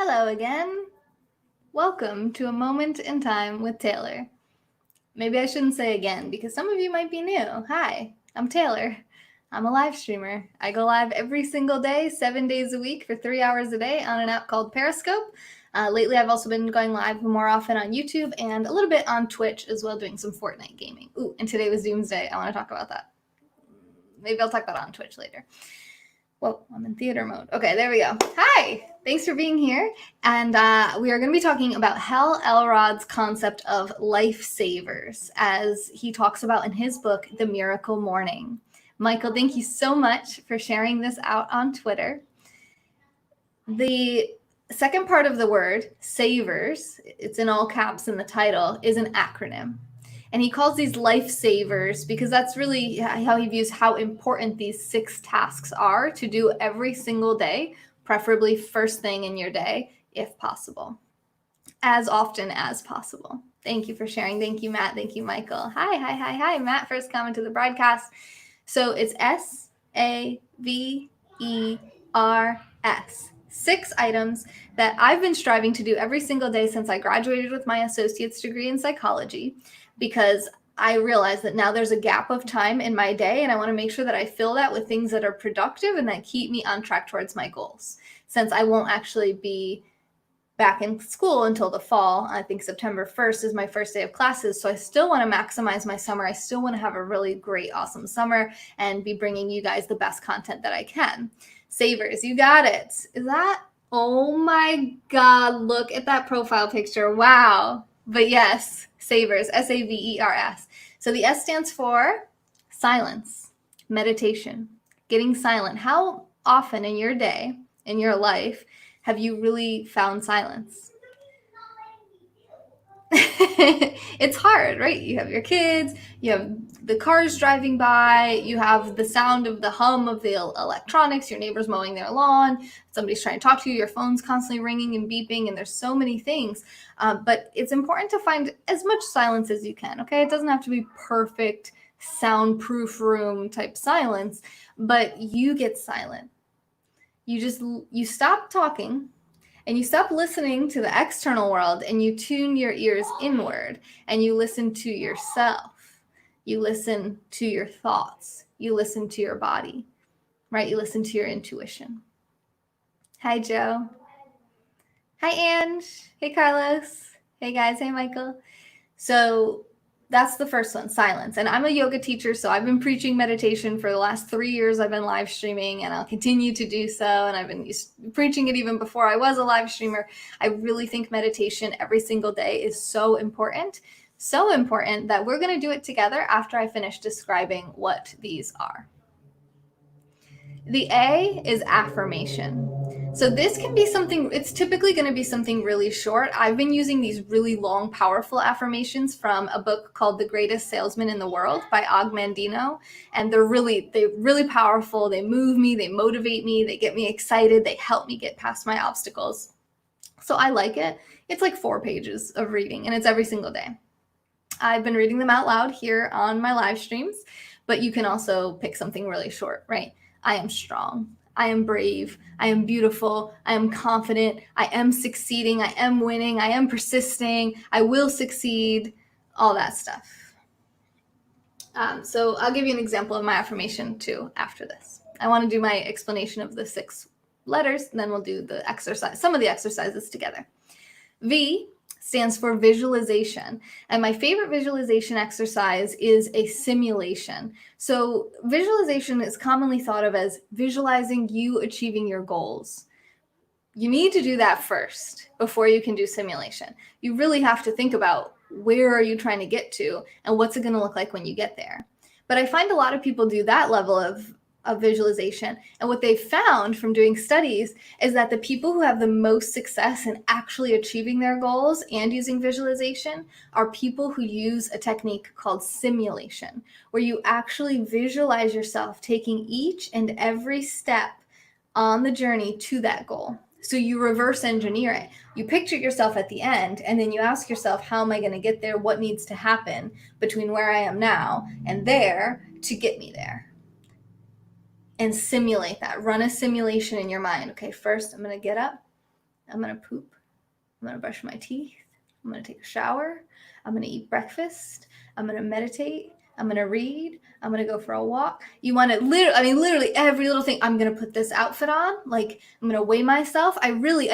Hello again. Welcome to A Moment in Time with Taylor. Maybe I shouldn't say again because some of you might be new. Hi, I'm Taylor. I'm a live streamer. I go live every single day, 7 days a week for 3 hours a day on an app called Periscope. Lately, I've also been going live more often on YouTube and a little bit on Twitch as well, doing some Fortnite gaming. Ooh, and today was Doomsday. I want to talk about that. Maybe I'll talk about it on Twitch later. Whoa, I'm in theater mode. Okay, there we go. Hi, thanks for being here. And we are going to be talking about Hal Elrod's concept of life savers, as he talks about in his book, The Miracle Morning. Michael, thank you so much for sharing this out on Twitter. The second part of the word, SAVERS, it's in all caps in the title, is an acronym. And he calls these lifesavers because that's really how he views how important these 6 tasks are to do every single day, preferably first thing in your day, if possible, as often as possible. Thank you for sharing. Thank you, Matt. Thank you, Michael. Hi. Matt first comment to the broadcast. So it's SAVERS. 6 items that I've been striving to do every single day since I graduated with my associate's degree in psychology, because I realize that now there's a gap of time in my day and I want to make sure that I fill that with things that are productive and that keep me on track towards my goals. Since I won't actually be back in school until the fall, I think September 1st is my first day of classes. So I still want to maximize my summer. I still want to have a really great, awesome summer and be bringing you guys the best content that I can. Savers, you got it. Is that? Oh my God, look at that profile picture. Wow. But yes, SAVERS, SAVERS. So the S stands for silence, meditation, getting silent. How often in your day, in your life, have you really found silence? It's hard, right? You have your kids, you have the cars driving by, you have the sound of the hum of the electronics, your neighbor's mowing their lawn, somebody's trying to talk to you, your phone's constantly ringing and beeping, and there's so many things. But it's important to find as much silence as you can, okay? It doesn't have to be perfect, soundproof room type silence, but you get silent. You stop talking, and you stop listening to the external world and you tune your ears inward and you listen to yourself. You listen to your thoughts. You listen to your body, right? You listen to your intuition. Hi, Joe. Hi, Ange. Hey, Carlos. Hey, guys. Hey, Michael. So that's the first one, silence. And I'm a yoga teacher, so I've been preaching meditation for the last 3 years. I've been live streaming and I'll continue to do so. And I've been preaching it even before I was a live streamer. I really think meditation every single day is so important that we're going to do it together after I finish describing what these are. The A is affirmation. So this can be something, it's typically going to be something really short. I've been using these really long, powerful affirmations from a book called The Greatest Salesman in the World by Og Mandino. And they're really powerful. They move me, they motivate me, they get me excited, they help me get past my obstacles. So I like it. It's like 4 pages of reading and it's every single day. I've been reading them out loud here on my live streams, but you can also pick something really short, right? I am strong. I am brave. I am beautiful. I am confident. I am succeeding. I am winning. I am persisting. I will succeed. All that stuff. So I'll give you an example of my affirmation too after this. I want to do my explanation of the 6 letters, and then we'll do the exercise, some of the exercises together. V stands for visualization. And my favorite visualization exercise is a simulation. So visualization is commonly thought of as visualizing you achieving your goals. You need to do that first before you can do simulation. You really have to think about where are you trying to get to and what's it going to look like when you get there. But I find a lot of people do that level of visualization. And what they've found from doing studies is that the people who have the most success in actually achieving their goals and using visualization are people who use a technique called simulation, where you actually visualize yourself taking each and every step on the journey to that goal. So you reverse engineer it. You picture yourself at the end, and then you ask yourself, how am I going to get there? What needs to happen between where I am now and there to get me there? And simulate that. Run a simulation in your mind. Okay, first I'm going to get up. I'm going to poop. I'm going to brush my teeth. I'm going to take a shower. I'm going to eat breakfast. I'm going to meditate. I'm going to read. I'm going to go for a walk. You want to literally every little thing. I'm going to put this outfit on. Like, I'm going to weigh myself. I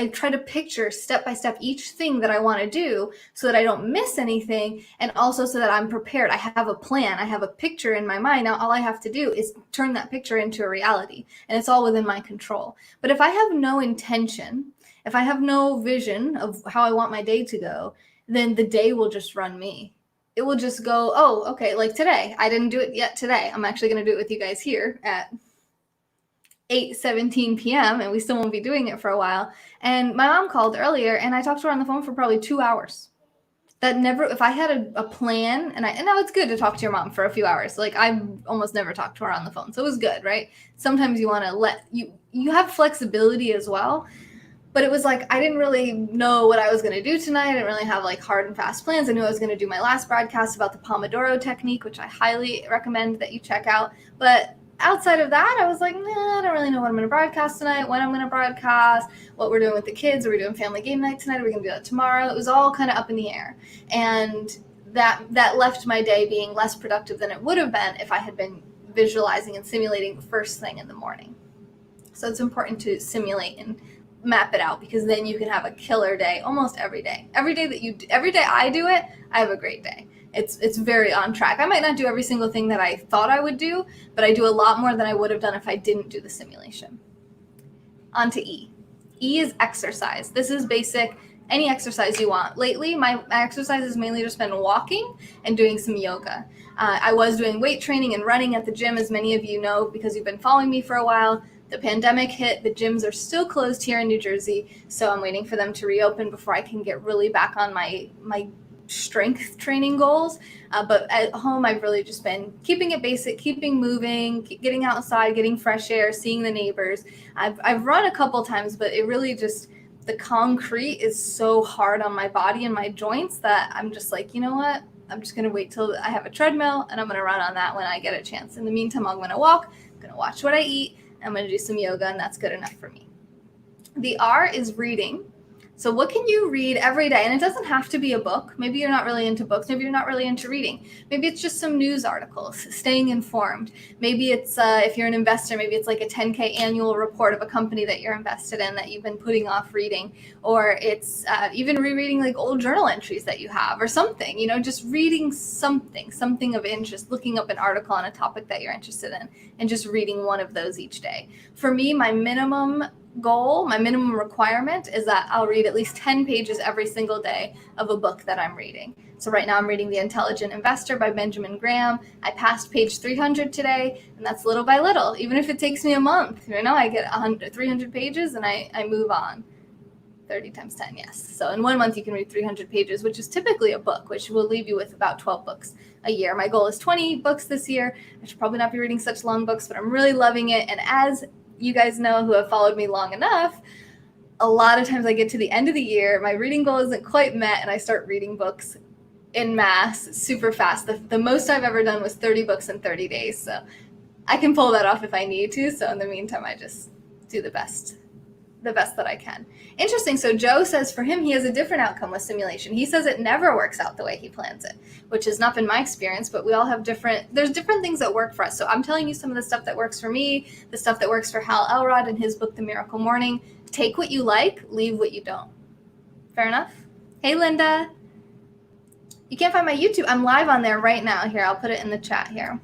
try to picture step by step each thing that I want to do so that I don't miss anything. And also so that I'm prepared. I have a plan. I have a picture in my mind. Now all I have to do is turn that picture into a reality. And it's all within my control. But if I have no intention, if I have no vision of how I want my day to go, then the day will just run me. It will just go, oh, okay, like today. I didn't do it yet today. I'm actually going to do it with you guys here at 8:17 p.m. and we still won't be doing it for a while. And my mom called earlier and I talked to her on the phone for probably 2 hours. That never, if I had a plan, and now it's good to talk to your mom for a few hours. Like, I've almost never talked to her on the phone. So it was good, right? Sometimes you want to you have flexibility as well. But it was like, I didn't really know what I was going to do tonight. I didn't really have like hard and fast plans. I knew I was going to do my last broadcast about the Pomodoro technique, which I highly recommend that you check out. But outside of that, I was like, I don't really know what I'm going to broadcast tonight, when I'm going to broadcast, what we're doing with the kids. Are we doing family game night tonight? Are we going to do that tomorrow? It was all kind of up in the air. And that left my day being less productive than it would have been if I had been visualizing and simulating the first thing in the morning. So it's important to simulate and map it out, because then you can have a killer day almost every day. Every day I do it, I have a great day. It's very on track. I might not do every single thing that I thought I would do, but I do a lot more than I would have done if I didn't do the simulation. On to E. E is exercise. This is basic, any exercise you want. Lately, my exercise has mainly just been walking and doing some yoga. I was doing weight training and running at the gym, as many of you know because you've been following me for a while. The pandemic hit, the gyms are still closed here in New Jersey, so I'm waiting for them to reopen before I can get really back on my strength training goals. But at home, I've really just been keeping it basic, keeping moving, getting outside, getting fresh air, seeing the neighbors. I've run a couple times, but it really just, the concrete is so hard on my body and my joints that I'm just like, you know what? I'm just going to wait till I have a treadmill and I'm going to run on that when I get a chance. In the meantime, I'm going to walk, I'm going to watch what I eat, I'm going to do some yoga, and that's good enough for me. The R is reading. So what can you read every day? And it doesn't have to be a book. Maybe you're not really into books. Maybe you're not really into reading. Maybe it's just some news articles, staying informed. Maybe it's, if you're an investor, maybe it's like a 10K annual report of a company that you're invested in that you've been putting off reading. Or it's even rereading like old journal entries that you have or something, just reading something of interest, looking up an article on a topic that you're interested in and just reading one of those each day. For me, my minimum goal, my minimum requirement is that I'll read at least 10 pages every single day of a book that I'm reading. So right now I'm reading The Intelligent Investor by Benjamin Graham. I passed page 300 today, and that's little by little. Even if it takes me a month, I get 300 pages and I move on. 30 times 10, yes. So in 1 month you can read 300 pages, which is typically a book, which will leave you with about 12 books a year. My goal is 20 books this year. I should probably not be reading such long books, but I'm really loving it. And as you guys know who have followed me long enough, a lot of times I get to the end of the year, my reading goal isn't quite met, and I start reading books en masse super fast. The most I've ever done was 30 books in 30 days. So I can pull that off if I need to. So in the meantime, I just do the best that I can. Interesting. So Joe says for him, he has a different outcome with simulation. He says it never works out the way he plans it, which has not been my experience, but we all have there's different things that work for us. So I'm telling you some of the stuff that works for me, the stuff that works for Hal Elrod in his book, The Miracle Morning. Take what you like, leave what you don't. Fair enough? Hey, Linda. You can't find my YouTube. I'm live on there right now. Here, I'll put it in the chat here.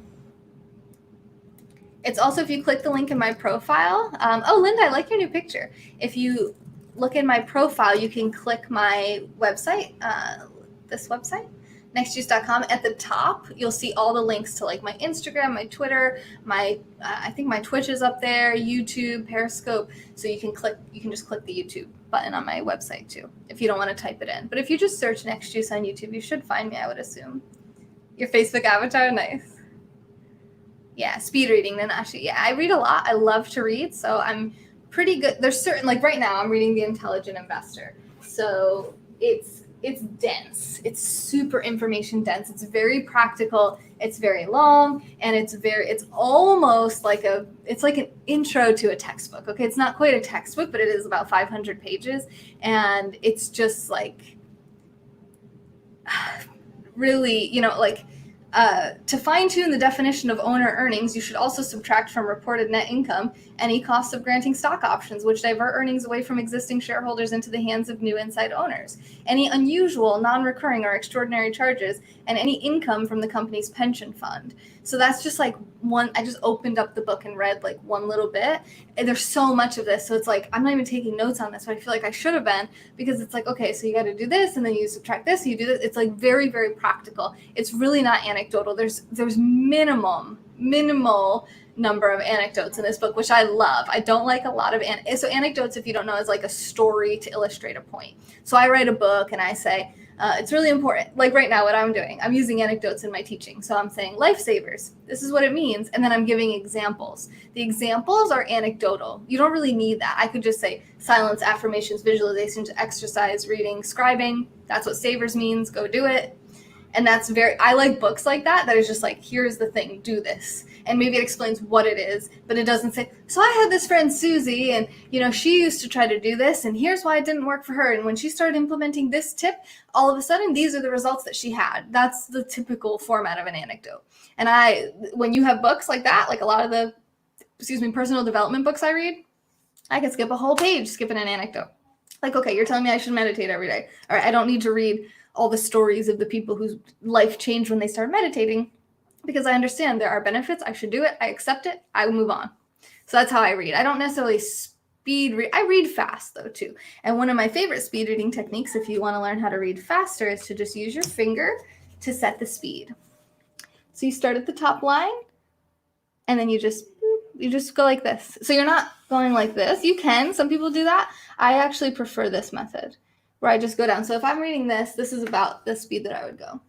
It's also, if you click the link in my profile. Oh, Linda, I like your new picture. If you look in my profile, you can click my website, this website, nextjuice.com. At the top, you'll see all the links to like my Instagram, my Twitter, I think my Twitch is up there, YouTube, Periscope. So you can just click the YouTube button on my website too, if you don't want to type it in. But if you just search Next Juice on YouTube, you should find me, I would assume. Your Facebook avatar, nice. Yeah, speed reading, then actually, yeah, I read a lot. I love to read, so I'm pretty good. There's certain, like right now, I'm reading The Intelligent Investor. So it's it's dense. It's super information dense. It's very practical. It's very long, and it's almost like it's like an intro to a textbook. Okay, it's not quite a textbook, but it is about 500 pages, and it's just like really, to fine-tune the definition of owner earnings, you should also subtract from reported net income any costs of granting stock options, which divert earnings away from existing shareholders into the hands of new inside owners, any unusual, non-recurring, or extraordinary charges, and any income from the company's pension fund. So that's just like one. I just opened up the book and read like one little bit, and there's so much of this. So it's like, I'm not even taking notes on this, but I feel like I should have been, because it's like, okay, so you got to do this, and then you subtract this, you do this. It's like very, very practical. It's really not anecdotal. There's minimal number of anecdotes in this book, which I love. I don't like a lot of so anecdotes, if you don't know, is like a story to illustrate a point. So I write a book and I say, it's really important. Like right now, what I'm doing, I'm using anecdotes in my teaching. So I'm saying life savers, this is what it means. And then I'm giving examples. The examples are anecdotal. You don't really need that. I could just say silence, affirmations, visualizations, exercise, reading, scribing. That's what SAVERS means. Go do it. And I like books like that is just like, here's the thing, do this. And maybe it explains what it is, but it doesn't say, so I had this friend Susie, and she used to try to do this, and here's why it didn't work for her. And when she started implementing this tip, all of a sudden, these are the results that she had. That's the typical format of an anecdote. And when you have books like that, like a lot of the, personal development books I read, I can skip a whole page skipping an anecdote. Like, okay, you're telling me I should meditate every day. All right, I don't need to read all the stories of the people whose life changed when they started meditating, because I understand there are benefits. I should do it. I accept it. I move on. So that's how I read. I don't necessarily speed read. I read fast though too. And one of my favorite speed reading techniques, if you want to learn how to read faster, is to just use your finger to set the speed. So you start at the top line, and then you just go like this. So you're not going like this. You can. Some people do that. I actually prefer this method, where I just go down. So if I'm reading this is about the speed that I would go.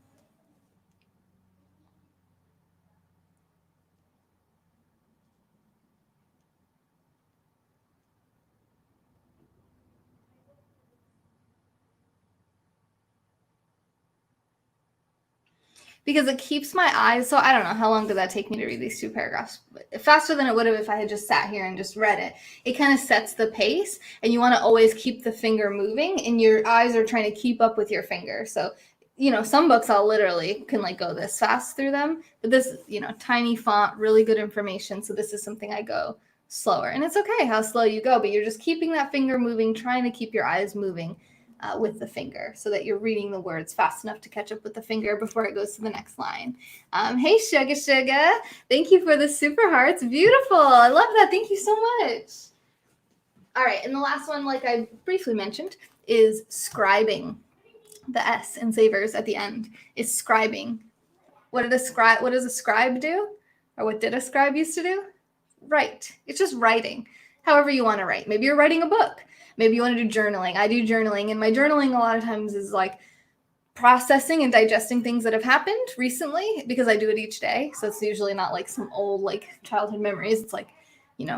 Because it keeps my eyes, so I don't know, how long did that take me to read these 2 paragraphs? Faster than it would have if I had just sat here and just read it. It kind of sets the pace, and you want to always keep the finger moving, and your eyes are trying to keep up with your finger. So, some books I'll literally can like go this fast through them, but this, tiny font, really good information. So this is something I go slower, and it's okay how slow you go, but you're just keeping that finger moving, trying to keep your eyes moving with the finger, so that you're reading the words fast enough to catch up with the finger before it goes to the next line. Hey, Sugar, thank you for the super hearts. Beautiful. I love that. Thank you so much. All right, and the last one, like I briefly mentioned, is scribing. The S in SAVERS at the end is scribing. What does a scribe do? Or what did a scribe used to do? Write. It's just writing. However you want to write. Maybe you're writing a book. Maybe you want to do journaling. I do journaling, and my journaling a lot of times is like processing and digesting things that have happened recently, because I do it each day. So it's usually not like some old like childhood memories. It's like,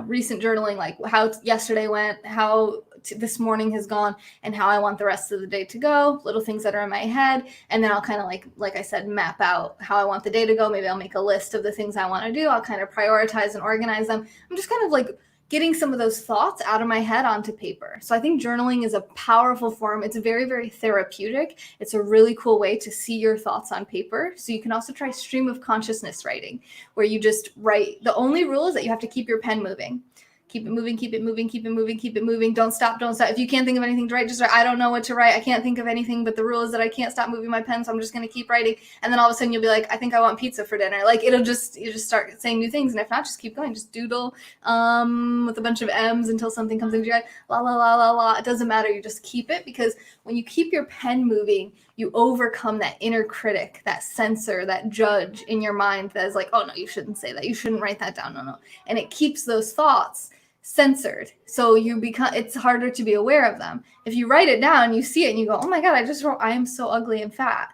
recent journaling, like how yesterday went, how this morning has gone, and how I want the rest of the day to go, little things that are in my head. And then I'll kind of like I said, map out how I want the day to go. Maybe I'll make a list of the things I want to do. I'll kind of prioritize and organize them. I'm just kind of like getting some of those thoughts out of my head onto paper. So I think journaling is a powerful form. It's very, very therapeutic. It's a really cool way to see your thoughts on paper. So you can also try stream of consciousness writing, where you just write. The only rule is that you have to keep your pen moving. Keep it moving, keep it moving, keep it moving, keep it moving. Don't stop, don't stop. If you can't think of anything to write, just write. I don't know what to write. I can't think of anything, but the rule is that I can't stop moving my pen, so I'm just going to keep writing. And then all of a sudden you'll be like, I think I want pizza for dinner. Like you just start saying new things. And if not, just keep going. Just doodle with a bunch of M's until something comes into your head. La, la, la, la, la. It doesn't matter. You just keep it, because when you keep your pen moving, you overcome that inner critic, that censor, that judge in your mind that is like, oh no, you shouldn't say that. You shouldn't write that down. No. And it keeps those thoughts censored. So it's harder to be aware of them. If you write it down, you see it and you go, oh my God, I just wrote, I am so ugly and fat.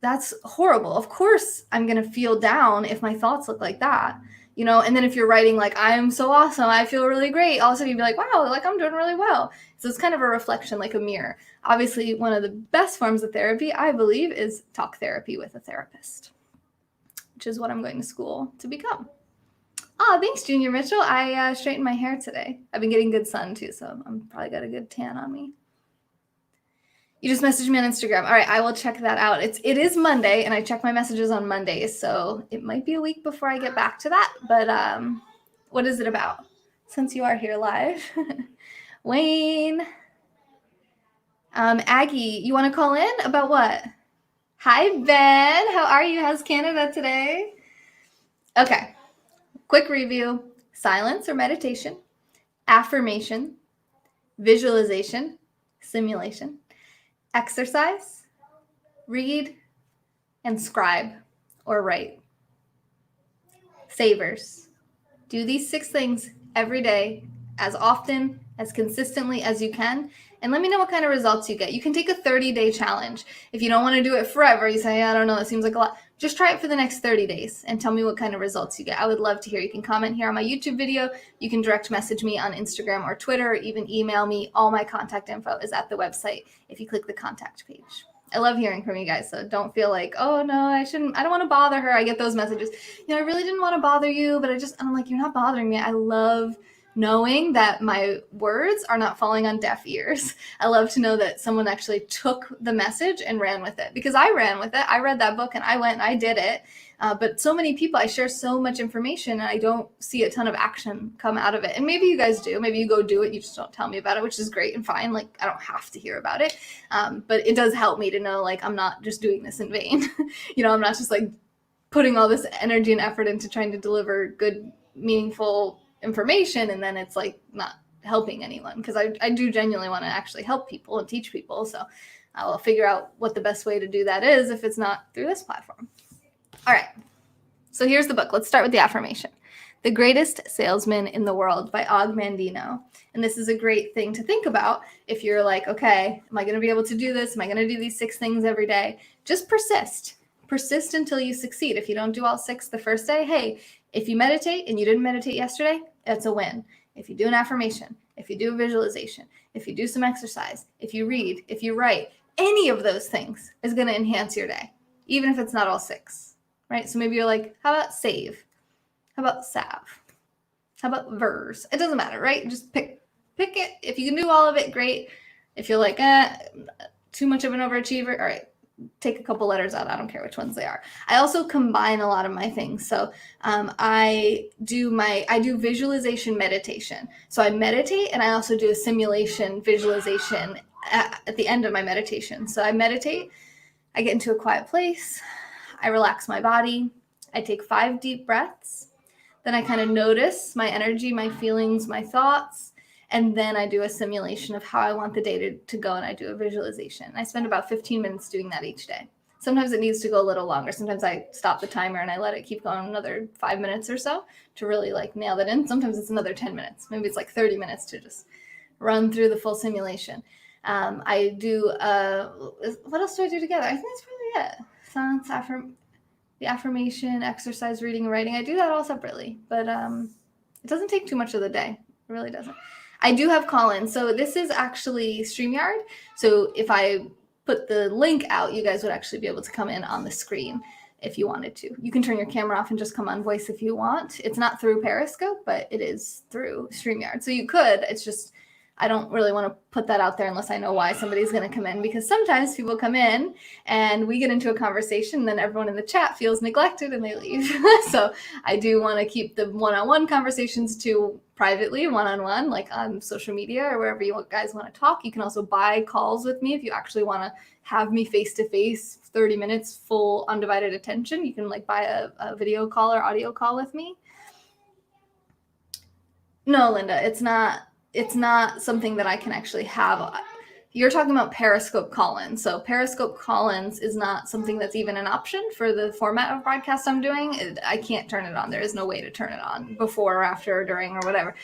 That's horrible. Of course I'm going to feel down if my thoughts look like that, and then if you're writing like, I am so awesome, I feel really great, all of a sudden you'd be like, wow, like I'm doing really well. So it's kind of a reflection, like a mirror. Obviously, one of the best forms of therapy, I believe, is talk therapy with a therapist, which is what I'm going to school to become. Oh, thanks, Junior Mitchell. I straightened my hair today. I've been getting good sun too, so I'm probably got a good tan on me. You just messaged me on Instagram. All right, I will check that out. It is Monday, and I check my messages on Mondays, so it might be a week before I get back to that. But what is it about? Since you are here live, Wayne, Aggie, you want to call in about what? Hi, Ben. How are you? How's Canada today? Okay. Quick review: silence or meditation, affirmation, visualization, simulation, exercise, read, and scribe or write. Savers. Do these 6 things every day, as often, as consistently as you can, and let me know what kind of results you get. You can take a 30-day challenge. If you don't want to do it forever, you say, I don't know, it seems like a lot. Just try it for the next 30 days and tell me what kind of results you get. I would love to hear. You can comment here on my YouTube video. You can direct message me on Instagram or Twitter, or even email me. All my contact info is at the website if you click the contact page. I love hearing from you guys, so don't feel like, oh no, I don't want to bother her. I get those messages. I really didn't want to bother you, but I'm like, you're not bothering me. I love knowing that my words are not falling on deaf ears. I love to know that someone actually took the message and ran with it, because I ran with it. I read that book and I went and I did it. But so many people, I share so much information and I don't see a ton of action come out of it. And maybe you guys do. Maybe you go do it. You just don't tell me about it, which is great and fine. Like, I don't have to hear about it. But it does help me to know, like, I'm not just doing this in vain. I'm not just like putting all this energy and effort into trying to deliver good, meaningful information, and then it's like not helping anyone, because I do genuinely want to actually help people and teach people. So I will figure out what the best way to do that is if it's not through this platform. All right. So here's the book. Let's start with the affirmation. The Greatest Salesman in the World by Og Mandino. And this is a great thing to think about if you're like, okay, am I going to be able to do this? Am I going to do these 6 things every day? Just persist. Persist until you succeed. If you don't do all 6 the first day, hey, if you meditate and you didn't meditate yesterday, that's a win. If you do an affirmation, if you do a visualization, if you do some exercise, if you read, if you write, any of those things is going to enhance your day, even if it's not all 6, right? So maybe you're like, how about save? How about salve? How about VERS? It doesn't matter, right? Just pick it. If you can do all of it, great. If you're like, too much of an overachiever, all right, take a couple letters out. I don't care which ones they are. I also combine a lot of my things. So I do visualization meditation. So I meditate and I also do a simulation visualization at the end of my meditation. So I meditate, I get into a quiet place, I relax my body, I take 5 deep breaths, then I kind of notice my energy, my feelings, my thoughts, and then I do a simulation of how I want the day to go, and I do a visualization. I spend about 15 minutes doing that each day. Sometimes it needs to go a little longer. Sometimes I stop the timer and I let it keep going another 5 minutes or so to really like nail that in. Sometimes it's another 10 minutes. Maybe it's like 30 minutes to just run through the full simulation. I do, what else do I do together? I think that's probably it. Silence, the affirmation, exercise, reading, and writing. I do that all separately, but it doesn't take too much of the day. It really doesn't. I do have call-ins. So this is actually StreamYard. So if I put the link out, you guys would actually be able to come in on the screen if you wanted to. You can turn your camera off and just come on voice if you want. It's not through Periscope, but it is through StreamYard. So you could, it's just, I don't really want to put that out there unless I know why somebody's going to come in, because sometimes people come in and we get into a conversation and then everyone in the chat feels neglected and they leave. So I do want to keep the one-on-one conversations to privately, one-on-one, like on social media or wherever you guys want to talk. You can also buy calls with me if you actually want to have me face-to-face, 30 minutes, full undivided attention. You can like buy a video call or audio call with me. No, Linda, it's not something that I can actually have. You're talking about Periscope call-ins. So Periscope call-ins is not something that's even an option for the format of broadcast I'm doing. I can't turn it on. There is no way to turn it on before or after or during or whatever.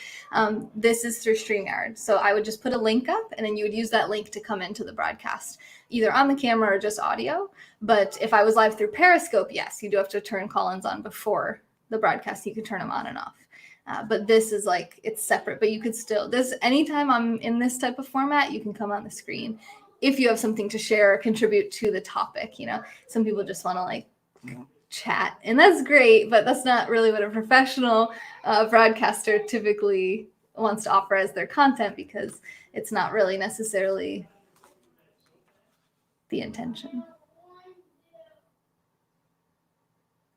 This is through StreamYard. So I would just put a link up and then you would use that link to come into the broadcast, either on the camera or just audio. But if I was live through Periscope, yes, you do have to turn call-ins on before the broadcast. You can turn them on and off. But this is like, it's separate, but you could still, anytime I'm in this type of format, you can come on the screen if you have something to share or contribute to the topic. Some people just want to like chat, and that's great, but that's not really what a professional broadcaster typically wants to offer as their content, because it's not really necessarily the intention.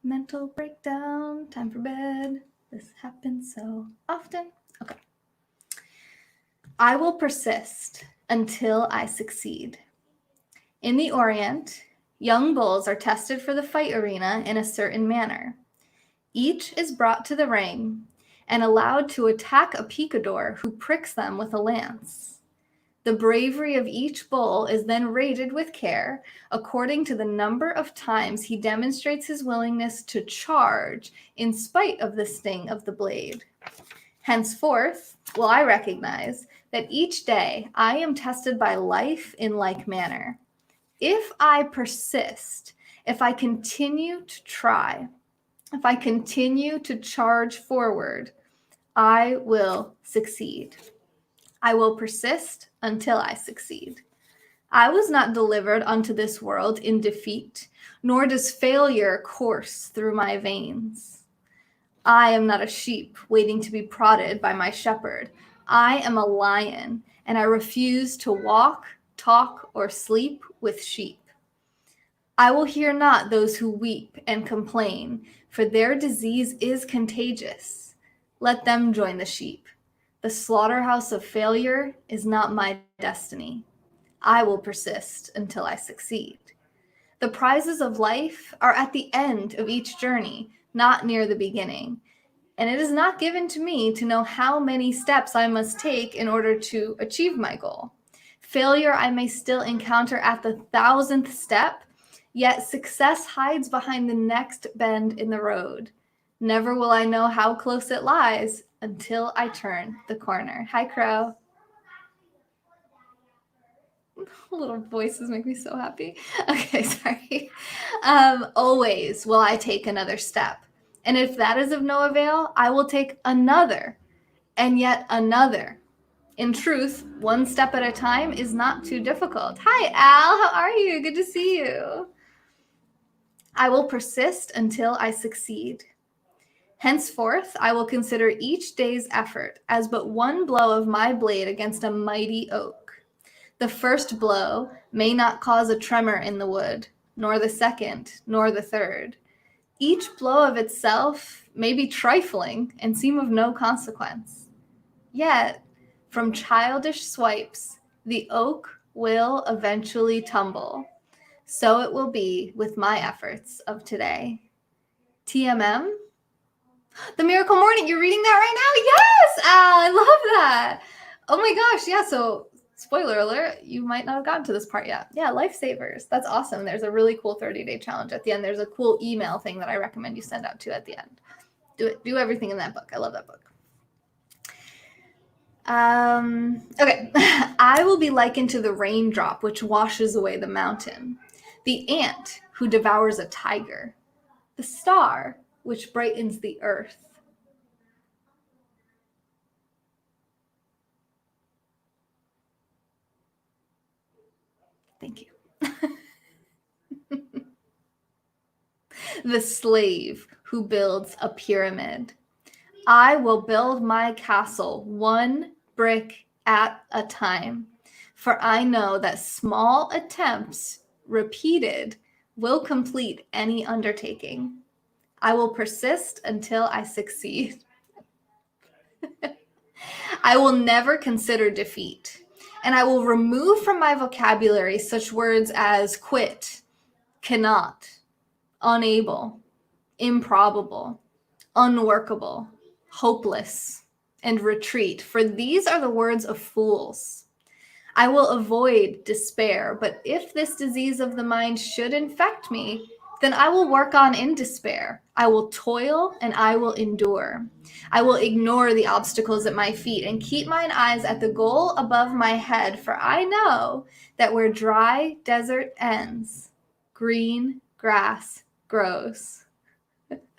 Mental breakdown, time for bed. This happens so often. Okay. I will persist until I succeed. In the Orient, young bulls are tested for the fight arena in a certain manner. Each is brought to the ring and allowed to attack a picador who pricks them with a lance. The bravery of each bull is then rated with care according to the number of times he demonstrates his willingness to charge in spite of the sting of the blade. Henceforth, will I recognize that each day I am tested by life in like manner. If I persist, if I continue to try, if I continue to charge forward, I will succeed. I will persist until I succeed. I was not delivered unto this world in defeat, nor does failure course through my veins. I am not a sheep waiting to be prodded by my shepherd. I am a lion, and I refuse to walk, talk, or sleep with sheep. I will hear not those who weep and complain, for their disease is contagious. Let them join the sheep. The slaughterhouse of failure is not my destiny. I will persist until I succeed. The prizes of life are at the end of each journey, not near the beginning. And it is not given to me to know how many steps I must take in order to achieve my goal. Failure I may still encounter at the 1,000th step, yet success hides behind the next bend in the road. Never will I know how close it lies until I turn the corner. Hi, Crow. Little voices make me so happy. Okay, sorry. Always will I take another step. And if that is of no avail, I will take another and yet another. In truth, one step at a time is not too difficult. Hi, Al. How are you? Good to see you. I will persist until I succeed. Henceforth, I will consider each day's effort as but one blow of my blade against a mighty oak. The first blow may not cause a tremor in the wood, nor the second, nor the third. Each blow of itself may be trifling and seem of no consequence. Yet, from childish swipes, the oak will eventually tumble. So it will be with my efforts of today. TMM? The Miracle Morning, you're reading that right now? Yes, Al, I love that. Oh my gosh, yeah, so spoiler alert, you might not have gotten to this part yet. Yeah, Lifesavers. That's awesome. There's a really cool 30-day challenge at the end. There's a cool email thing that I recommend you send out to at the end. Do it. Do everything in that book. I love that book. Okay. I will be likened to the raindrop which washes away the mountain, the ant who devours a tiger, the star which brightens the earth. Thank you. The slave who builds a pyramid. I will build my castle one brick at a time, for I know that small attempts repeated will complete any undertaking. I will persist until I succeed. I will never consider defeat, and I will remove from my vocabulary such words as quit, cannot, unable, improbable, unworkable, hopeless, and retreat, for these are the words of fools. I will avoid despair, but if this disease of the mind should infect me, then I will work on in despair. I will toil and I will endure. I will ignore the obstacles at my feet and keep mine eyes at the goal above my head, for I know that where dry desert ends, green grass grows.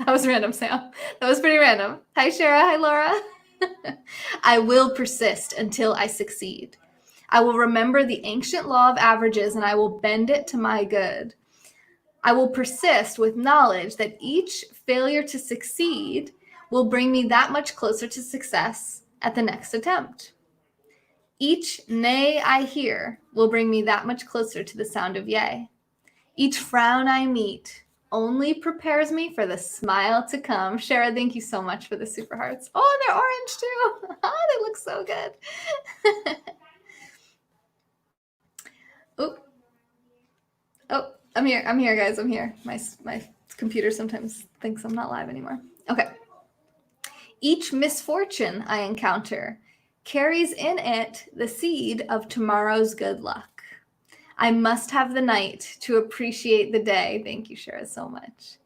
That was random, Sam. That was pretty random. Hi, Shara. Hi, Laura. I will persist until I succeed. I will remember the ancient law of averages and I will bend it to my good. I will persist with knowledge that each failure to succeed will bring me that much closer to success at the next attempt. Each nay I hear will bring me that much closer to the sound of yea. Each frown I meet only prepares me for the smile to come. Shara, thank you so much for the super hearts. Oh, and they're orange too. Oh, they look so good. Oh, I'm here, guys. I'm here. My computer sometimes thinks I'm not live anymore. Okay. Each misfortune I encounter carries in it the seed of tomorrow's good luck. I must have the night to appreciate the day. Thank you, Shara, so much.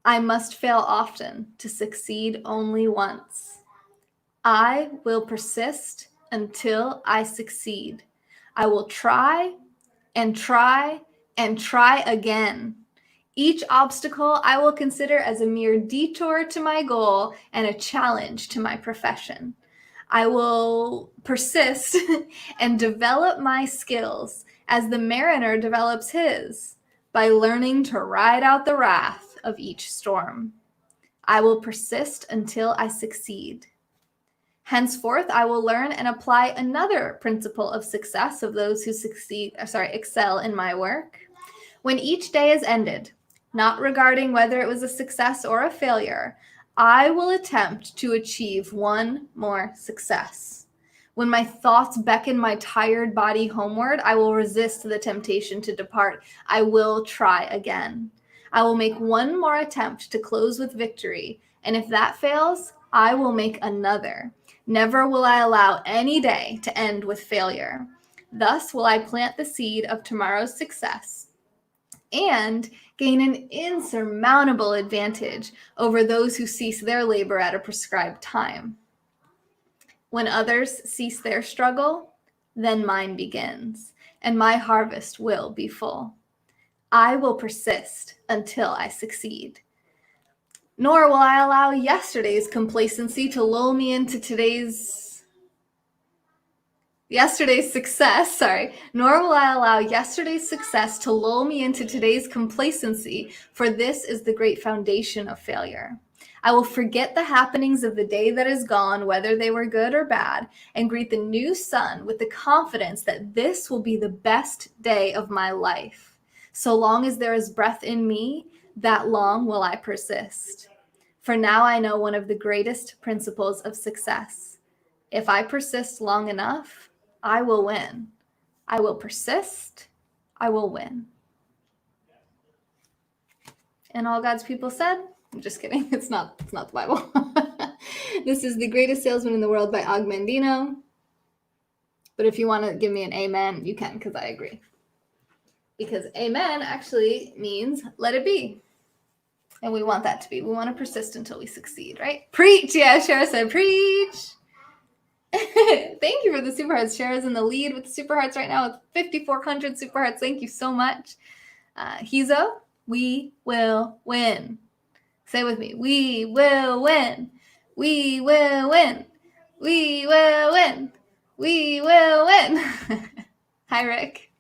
I must fail often to succeed only once. I will persist until I succeed. I will try and try and try again. Each obstacle I will consider as a mere detour to my goal and a challenge to my profession. I will persist and develop my skills as the mariner develops his by learning to ride out the wrath of each storm. I will persist until I succeed. Henceforth, I will learn and apply another principle of success of those who excel in my work. When each day is ended, not regarding whether it was a success or a failure, I will attempt to achieve one more success. When my thoughts beckon my tired body homeward, I will resist the temptation to depart. I will try again. I will make one more attempt to close with victory, and if that fails, I will make another. Never will I allow any day to end with failure. Thus will I plant the seed of tomorrow's success and gain an insurmountable advantage over those who cease their labor at a prescribed time. When others cease their struggle, then mine begins, and my harvest will be full. I will persist until I succeed. Nor will I allow yesterday's complacency to lull me into Nor will I allow yesterday's success to lull me into today's complacency, for this is the great foundation of failure. I will forget the happenings of the day that is gone, whether they were good or bad, and greet the new sun with the confidence that this will be the best day of my life. So long as there is breath in me, that long will I persist. For now I know one of the greatest principles of success. If I persist long enough, I will win. I will persist. I will win. And all God's people said, I'm just kidding. It's not the Bible. This is The Greatest Salesman in the World by Og Mandino. But if you want to give me an amen, you can, because I agree. Because amen actually means let it be. And we want that to be. We want to persist until we succeed, right? Preach. Yeah, Shara said preach. Thank you for the super hearts. Shara's in the lead with the super hearts right now with 5,400 super hearts. Thank you so much. Hizo, we will win. Say with me. We will win. We will win. We will win. We will win. Hi, Rick.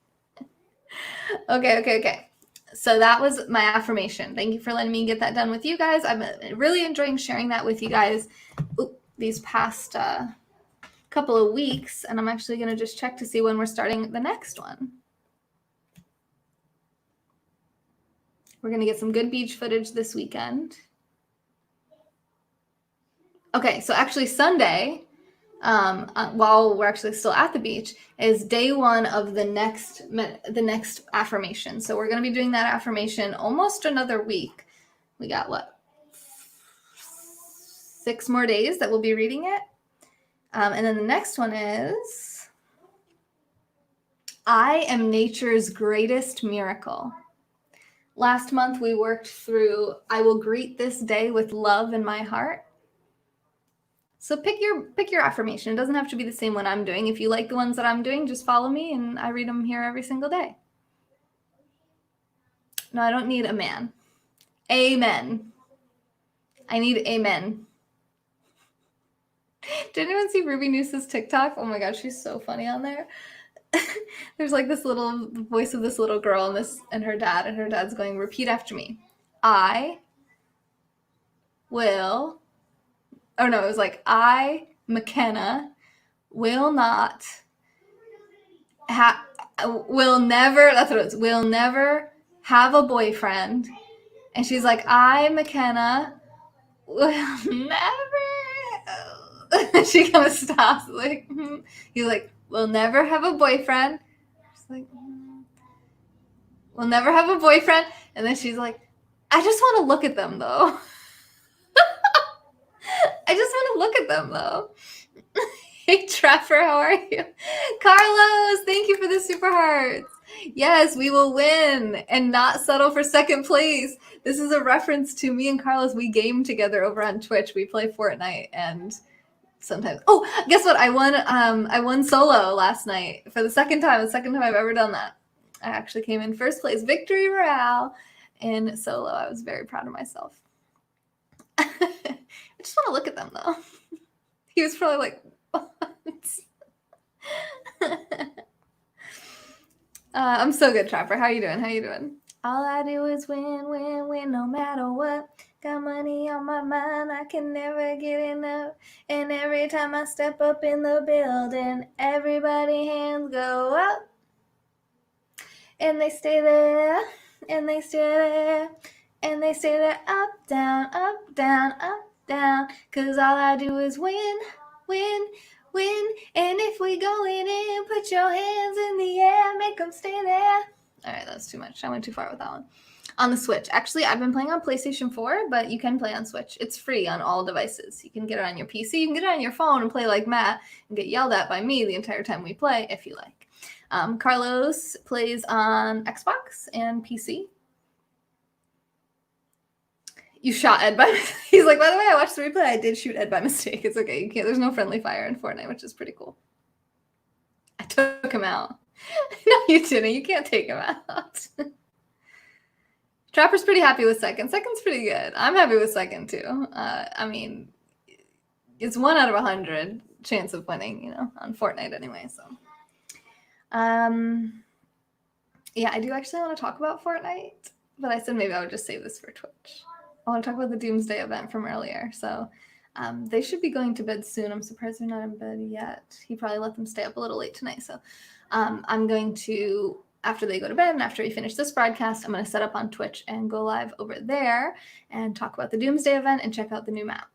Okay. So that was my affirmation. Thank you for letting me get that done with you guys. I'm really enjoying sharing that with you guys these past couple of weeks. And I'm actually going to just check to see when we're starting the next one. We're going to get some good beach footage this weekend. Okay, so actually Sunday, while we're actually still at the beach, is day one of the next affirmation. So we're going to be doing that affirmation almost another week. We got 6 more days that we'll be reading it. And then the next one is, I am nature's greatest miracle. Last month we worked through, I will greet this day with love in my heart. So pick your affirmation. It doesn't have to be the same one I'm doing. If you like the ones that I'm doing, just follow me and I read them here every single day. No, I don't need a man. Amen. I need amen. Did anyone see Ruby Noose's TikTok? Oh my god, she's so funny on there. There's like this little voice of this little girl and her dad's going, repeat after me. I will, oh no, it was like, I, McKenna, will not, will never, that's what it was, will never have a boyfriend. And she's like, I, McKenna, will never, she kind of stops, like, he's like, we'll never have a boyfriend. She's like, we'll never have a boyfriend. And then she's like, I just want to look at them though. I just want to look at them though. Hey Trapper, how are you? Carlos, thank you for the super hearts. Yes, we will win and not settle for second place. This is a reference to me and Carlos. We game together over on Twitch. We play Fortnite and sometimes. Oh, guess what? I won solo last night for the second time. The second time I've ever done that. I actually came in first place. Victory morale in solo. I was very proud of myself. I just want to look at them though. He was probably like, what? I'm so good, Trapper. How you doing? How you doing? All I do is win, win, win, no matter what. Got money on my mind, I can never get enough. And every time I step up in the building, everybody hands go up. And they stay there, and they stay there, and they stay there, up, down, up, down, up, down. Cause all I do is win, win, win. And if we going in, put your hands in the air, make them stay there. All right, that's too much. I went too far with that one. On the Switch. Actually, I've been playing on PlayStation 4, but you can play on Switch. It's free on all devices. You can get it on your PC, you can get it on your phone and play like Matt and get yelled at by me the entire time we play, if you like. Carlos plays on Xbox and PC. You shot Ed by mistake. He's like, by the way, I watched the replay. I did shoot Ed by mistake. It's okay. You can't. There's no friendly fire in Fortnite, which is pretty cool. I took him out. No, you didn't. You can't take him out. Trapper's pretty happy with second. Second's pretty good. I'm happy with second too. I mean, it's 1 out of 100 chance of winning, you know, on Fortnite anyway. So, yeah, I do actually want to talk about Fortnite, but I said maybe I would just save this for Twitch. I want to talk about the Doomsday event from earlier. So, they should be going to bed soon. I'm surprised they're not in bed yet. He probably let them stay up a little late tonight. So, I'm going to, after they go to bed and after we finish this broadcast, I'm going to set up on Twitch and go live over there and talk about the Doomsday event and check out the new map.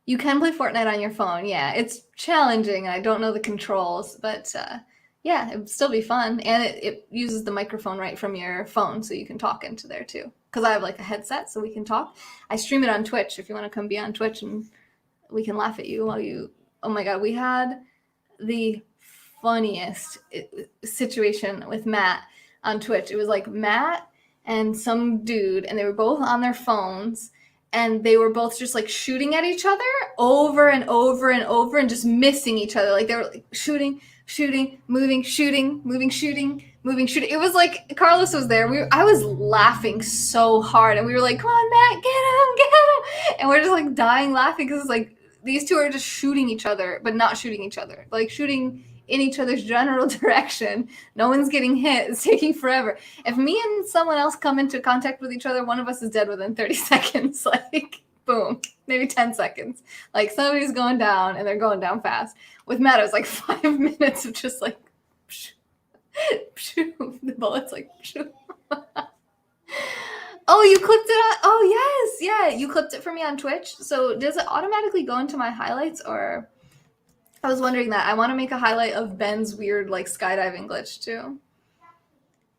You can play Fortnite on your phone. Yeah, it's challenging. I don't know the controls, but yeah, it would still be fun. And it uses the microphone right from your phone, so you can talk into there too. Because I have like a headset, so we can talk. I stream it on Twitch if you want to come be on Twitch and we can laugh at you while you, oh my God, we had the funniest situation with Matt on Twitch. It was like Matt and some dude, and they were both on their phones, and they were both just like shooting at each other over and over and over and just missing each other. Like they were like shooting, moving, shooting, moving, shooting, moving, shooting. It was like Carlos was there. I was laughing so hard, and we were like, come on, Matt, get him. And we're just like dying laughing because it's like these two are just shooting each other, but not shooting each other. Like shooting in each other's general direction. No one's getting hit. It's taking forever. If me and someone else come into contact with each other, one of us is dead within 30 seconds. Like, boom, maybe 10 seconds. Like, somebody's going down, and they're going down fast. With Matt, it was like 5 minutes of just like, the bullets like, Oh, you clipped it on, oh, yes, yeah, you clipped it for me on Twitch. So does it automatically go into my highlights, or... I was wondering that. I want to make a highlight of Ben's weird, like, skydiving glitch, too.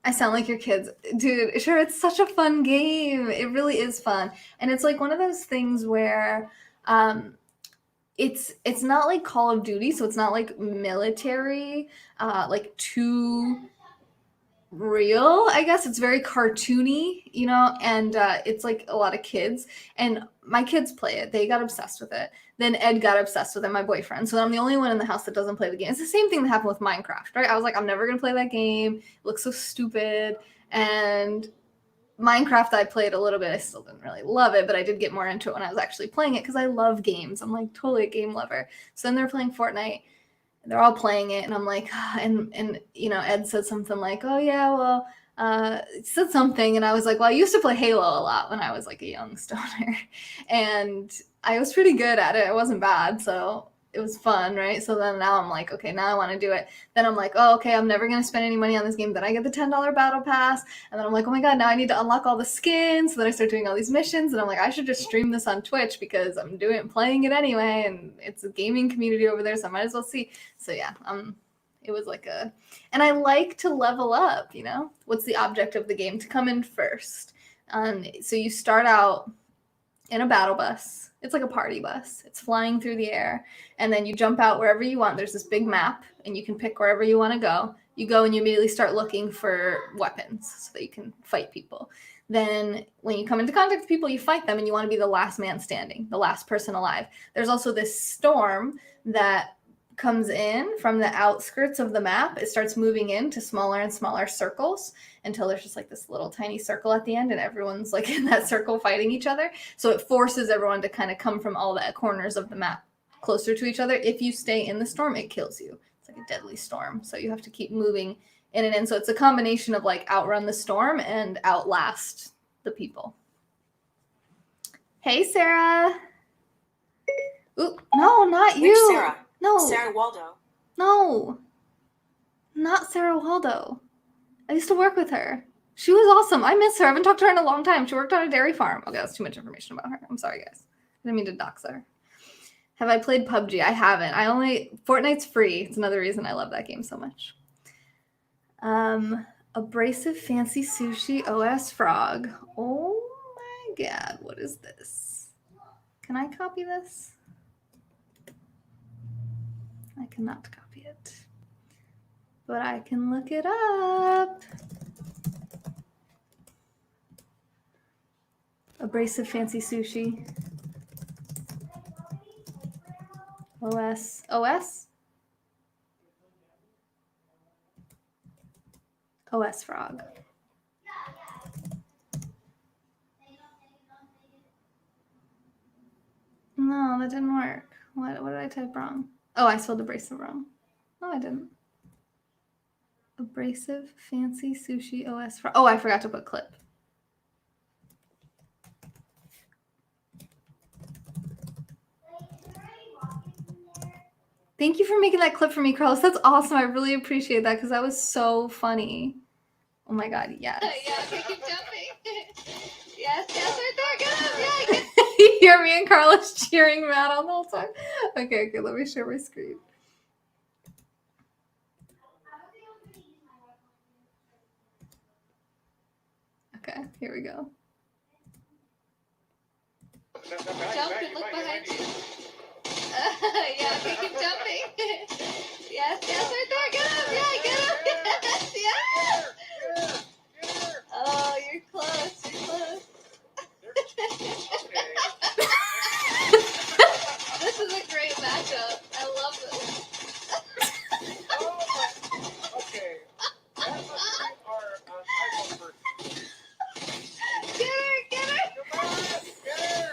I sound like your kids. Dude, sure, it's such a fun game. It really is fun. And it's, like, one of those things where it's not, like, Call of Duty, so it's not, like, military, like, too real, I guess. It's very cartoony, you know, and it's, like, a lot of kids. And my kids play it. They got obsessed with it. Then Ed got obsessed with it, my boyfriend. So I'm the only one in the house that doesn't play the game. It's the same thing that happened with Minecraft, right? I was like, I'm never going to play that game. It looks so stupid. And Minecraft I played a little bit. I still didn't really love it, but I did get more into it when I was actually playing it because I love games. I'm like totally a game lover. So then they're playing Fortnite. They're all playing it, and I'm like, and you know, Ed said something like, oh yeah, well, said something, and I was like, well, I used to play Halo a lot when I was like a young stoner, and I was pretty good at it. It wasn't bad, so it was fun, right? So then now I'm like, okay, now I want to do it. Then I'm like, oh, okay, I'm never going to spend any money on this game. Then I get the $10 battle pass. And then I'm like, oh my God, now I need to unlock all the skins. So then I start doing all these missions. And I'm like, I should just stream this on Twitch because I'm playing it anyway. And it's a gaming community over there. So I might as well see. So yeah, it was like and I like to level up, you know? What's the object of the game? To come in first. So you start out in a battle bus. It's like a party bus. It's flying through the air. And then you jump out wherever you want. There's this big map, and you can pick wherever you want to go. You go and you immediately start looking for weapons so that you can fight people. Then when you come into contact with people, you fight them, and you want to be the last man standing, the last person alive. There's also this storm that comes in from the outskirts of the map. It starts moving into smaller and smaller circles until there's just like this little tiny circle at the end, and everyone's like in that circle fighting each other. So it forces everyone to kind of come from all the corners of the map closer to each other. If you stay in the storm, it kills you. It's like a deadly storm. So you have to keep moving in and in. So it's a combination of like outrun the storm and outlast the people. Hey, Sarah. Ooh, no, not you. Which Sarah? No. Sarah Waldo. No. Not Sarah Waldo. I used to work with her. She was awesome. I miss her. I haven't talked to her in a long time. She worked on a dairy farm. Okay, that's too much information about her. I'm sorry, guys. I didn't mean to dox her. Have I played PUBG? I haven't. Fortnite's free. It's another reason I love that game so much. Abrasive Fancy Sushi OS Frog. Oh my God, what is this? Can I copy this? I cannot copy it, but I can look it up. Abrasive Fancy Sushi. OS. OS Frog. No, that didn't work. What did I type wrong? Oh, I spelled abrasive wrong. No, I didn't. Abrasive Fancy Sushi OS Frog. Oh, I forgot to put clip. Thank you for making that clip for me, Carlos. That's awesome. I really appreciate that because that was so funny. Oh my God, yes. Yeah, okay, keep jumping. Yes, right there. Get up. Yeah, get You hear me and Carlos cheering Matt on the whole time? Okay, let me share my screen. Okay, here we go. Jump and look behind you. Yeah, okay, keep jumping. Yes, right there. Get up. Yeah, get up. Yes, yes. Oh, you're close. This is a great matchup. I love this. Okay. That must be our Untitled version. Get her. Come on, get her.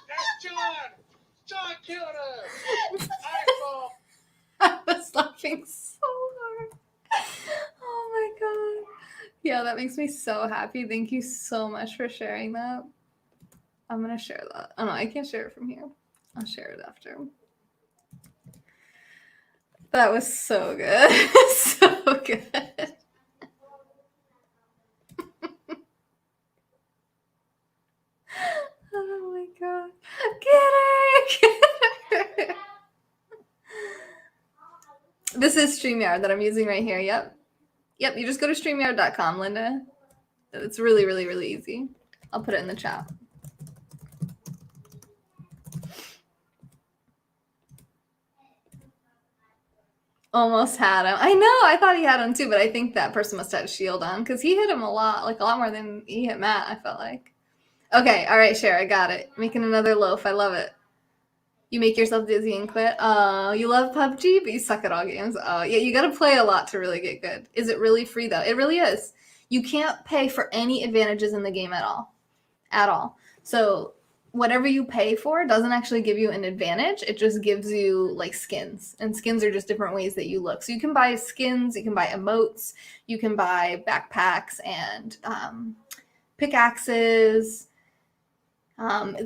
That's John. John killed us. I was laughing so hard. Oh my God. Yeah, that makes me so happy. Thank you so much for sharing that. I'm going to share that. Oh no, I can't share it from here. I'll share it after. That was so good. So good. Oh my God. Get her. This is StreamYard that I'm using right here. Yep, you just go to StreamYard.com, Linda. It's really, really, really easy. I'll put it in the chat. Almost had him. I know, I thought he had him too, but I think that person must have had a shield on because he hit him a lot more than he hit Matt, I felt like. Okay, all right, Cher, I got it. Making another loaf. I love it. You make yourself dizzy and quit. You love PUBG, but you suck at all games. Oh, yeah, you gotta play a lot to really get good. Is it really free, though? It really is. You can't pay for any advantages in the game at all. At all. So whatever you pay for doesn't actually give you an advantage. It just gives you like skins, and skins are just different ways that you look. So you can buy skins, you can buy emotes, you can buy backpacks and pickaxes,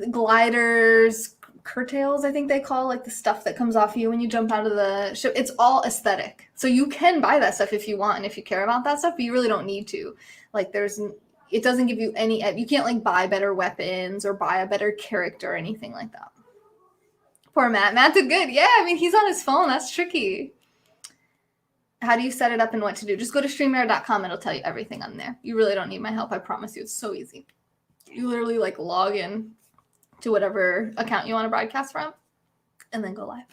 gliders, curtails, I think they call like the stuff that comes off you when you jump out of the ship. It's all aesthetic. So you can buy that stuff if you want and if you care about that stuff, but you really don't need to. Like it doesn't give you any, you can't like buy better weapons or buy a better character or anything like that. Poor Matt. Matt did good. Yeah, I mean, he's on his phone. That's tricky. How do you set it up and what to do? Just go to StreamYard.com. It'll tell you everything on there. You really don't need my help. I promise you. It's so easy. You literally like log in to whatever account you want to broadcast from and then go live.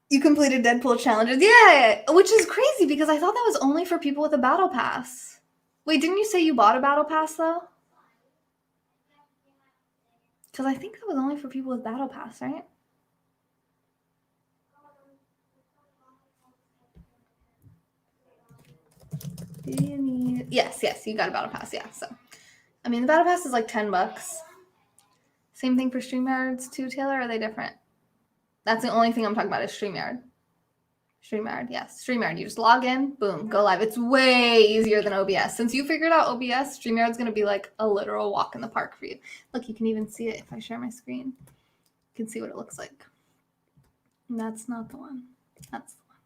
You completed Deadpool challenges. Yeah, which is crazy because I thought that was only for people with a battle pass. Wait, didn't you say you bought a battle pass though? Because I think that was only for people with battle pass, right? Yes, you got a battle pass, yeah. So, I mean, the battle pass is like $10. Same thing for StreamYards too, Taylor? Or are they different? That's the only thing I'm talking about is StreamYard. StreamYard, yes. StreamYard, you just log in, boom, go live. It's way easier than OBS. Since you figured out OBS, StreamYard's going to be like a literal walk in the park for you. Look, you can even see it if I share my screen. You can see what it looks like. And that's not the one. That's the one.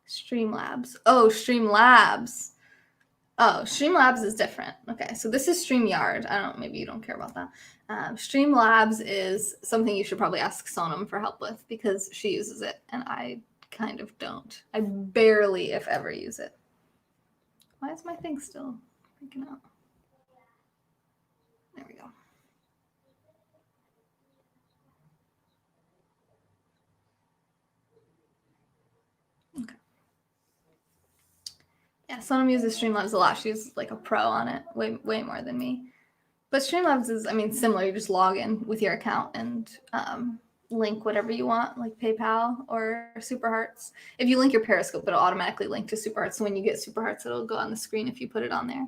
Streamlabs. Oh, Streamlabs. Oh, Streamlabs is different. Okay, so this is StreamYard. I don't know, maybe you don't care about that. Streamlabs is something you should probably ask Sonam for help with because she uses it and I kind of don't. I barely, if ever, use it. Why is my thing still freaking out? There we go. Okay. Yeah, Sonam uses Streamlabs a lot. She's like a pro on it, way more than me. But Streamlabs is, I mean, similar. You just log in with your account and link whatever you want, like PayPal or Super Hearts. If you link your Periscope, it'll automatically link to Super Hearts. So when you get Super Hearts, it'll go on the screen if you put it on there.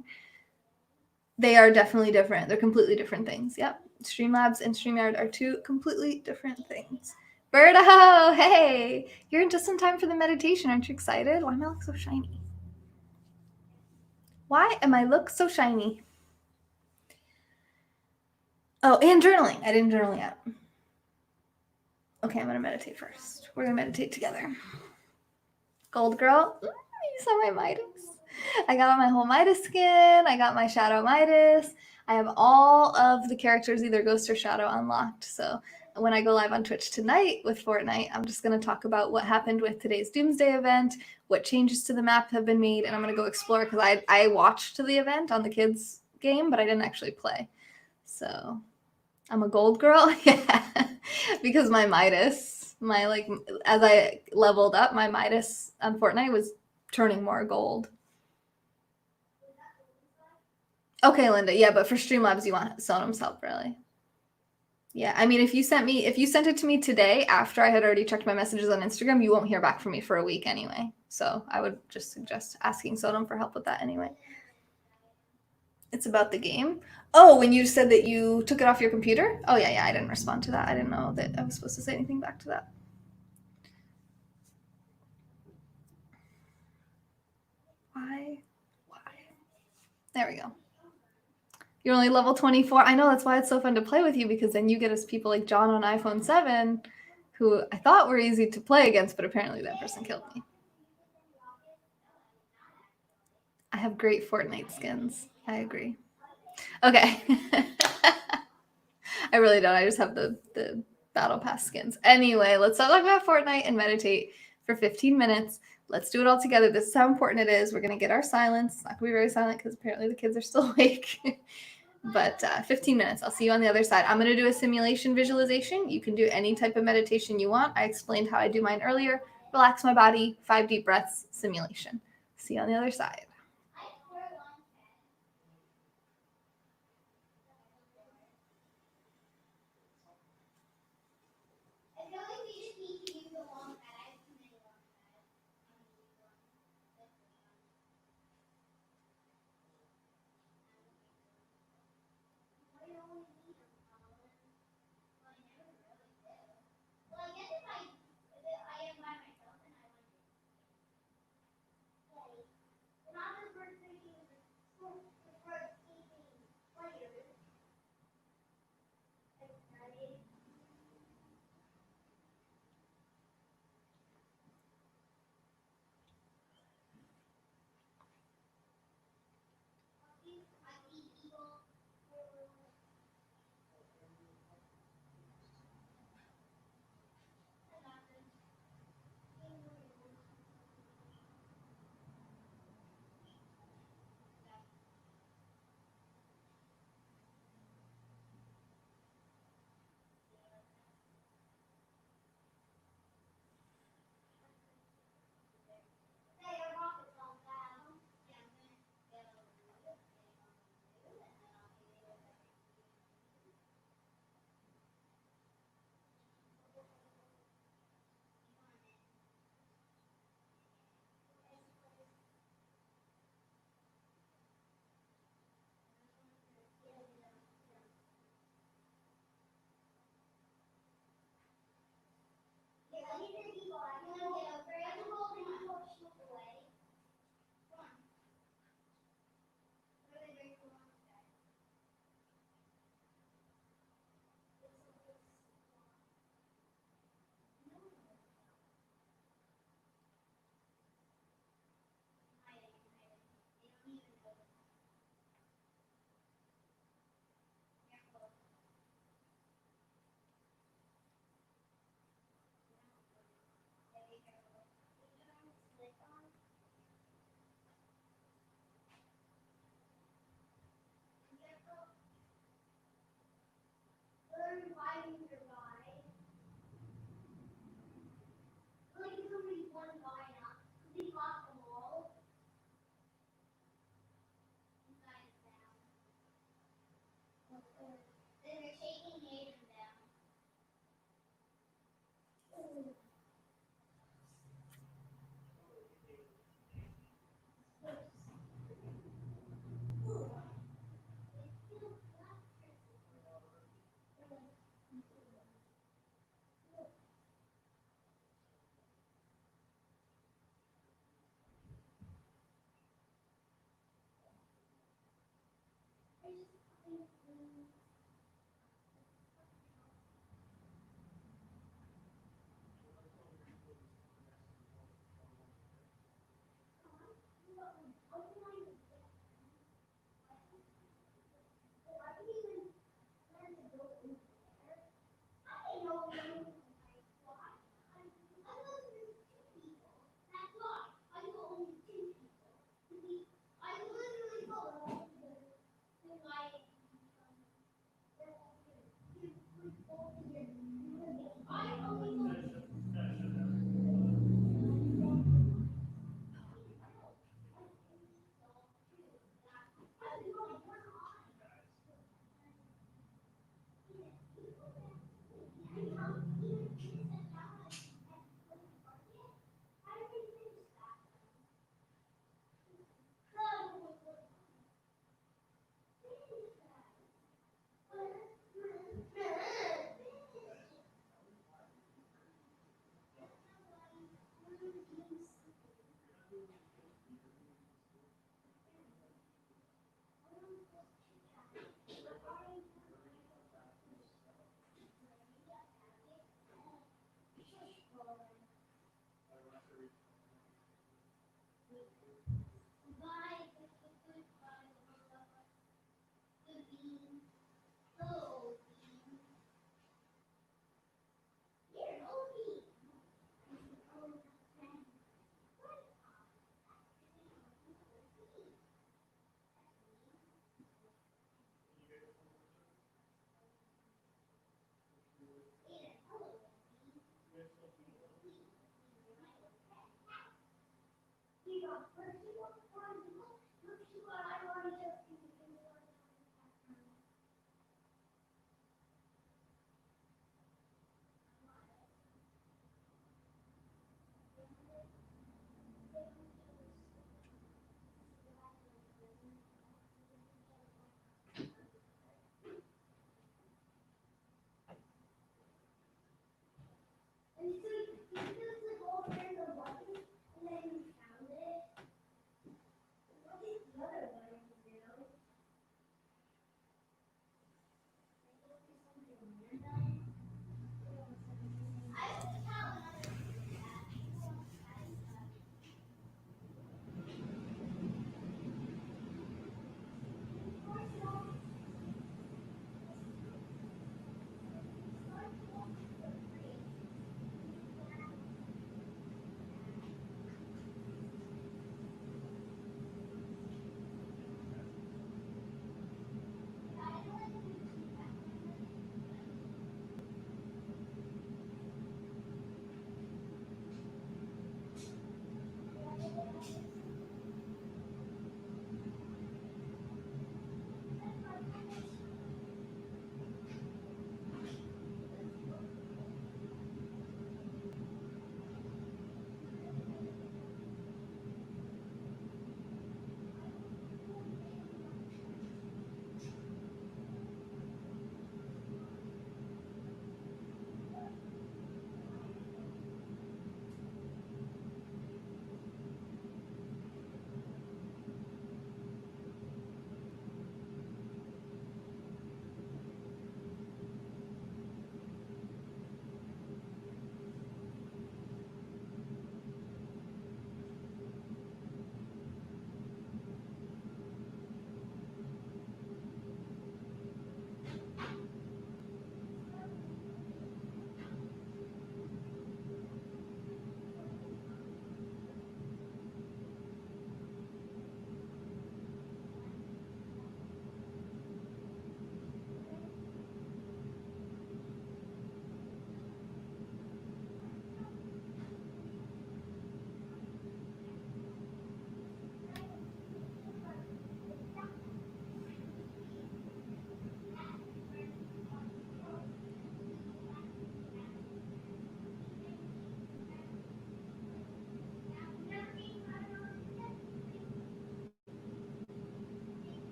They are definitely different. They're completely different things. Yep. Streamlabs and StreamYard are two completely different things. Berto, hey, you're just in time for the meditation. Aren't you excited? Why am I look so shiny? Why am I look so shiny? Oh, and journaling. I didn't journal yet. Okay, I'm going to meditate first. We're going to meditate together. Gold girl. You saw my Midas. I got my whole Midas skin. I got my Shadow Midas. I have all of the characters, either Ghost or Shadow, unlocked. So when I go live on Twitch tonight with Fortnite, I'm just going to talk about what happened with today's Doomsday event, what changes to the map have been made, and I'm going to go explore because I watched the event on the kids' game, but I didn't actually play. So I'm a gold girl. Yeah. Because my Midas, as I leveled up, my Midas on Fortnite was turning more gold. Okay, Linda. Yeah, but for Streamlabs, you want Sonam's help, really. Yeah, I mean, if you sent it to me today after I had already checked my messages on Instagram, you won't hear back from me for a week anyway. So I would just suggest asking Sonam for help with that anyway. It's about the game. Oh, when you said that you took it off your computer? Oh, yeah, I didn't respond to that. I didn't know that I was supposed to say anything back to that. Why? There we go. You're only level 24. I know, that's why it's so fun to play with you, because then you get us people like John on iPhone 7, who I thought were easy to play against, but apparently that person killed me. I have great Fortnite skins. I agree. Okay. I really don't. I just have the Battle Pass skins. Anyway, let's talk about Fortnite and meditate for 15 minutes. Let's do it all together. This is how important it is. We're going to get our silence. It's not going to be very silent because apparently the kids are still awake. But 15 minutes. I'll see you on the other side. I'm going to do a simulation visualization. You can do any type of meditation you want. I explained how I do mine earlier. Relax my body, 5 deep breaths, simulation. See you on the other side.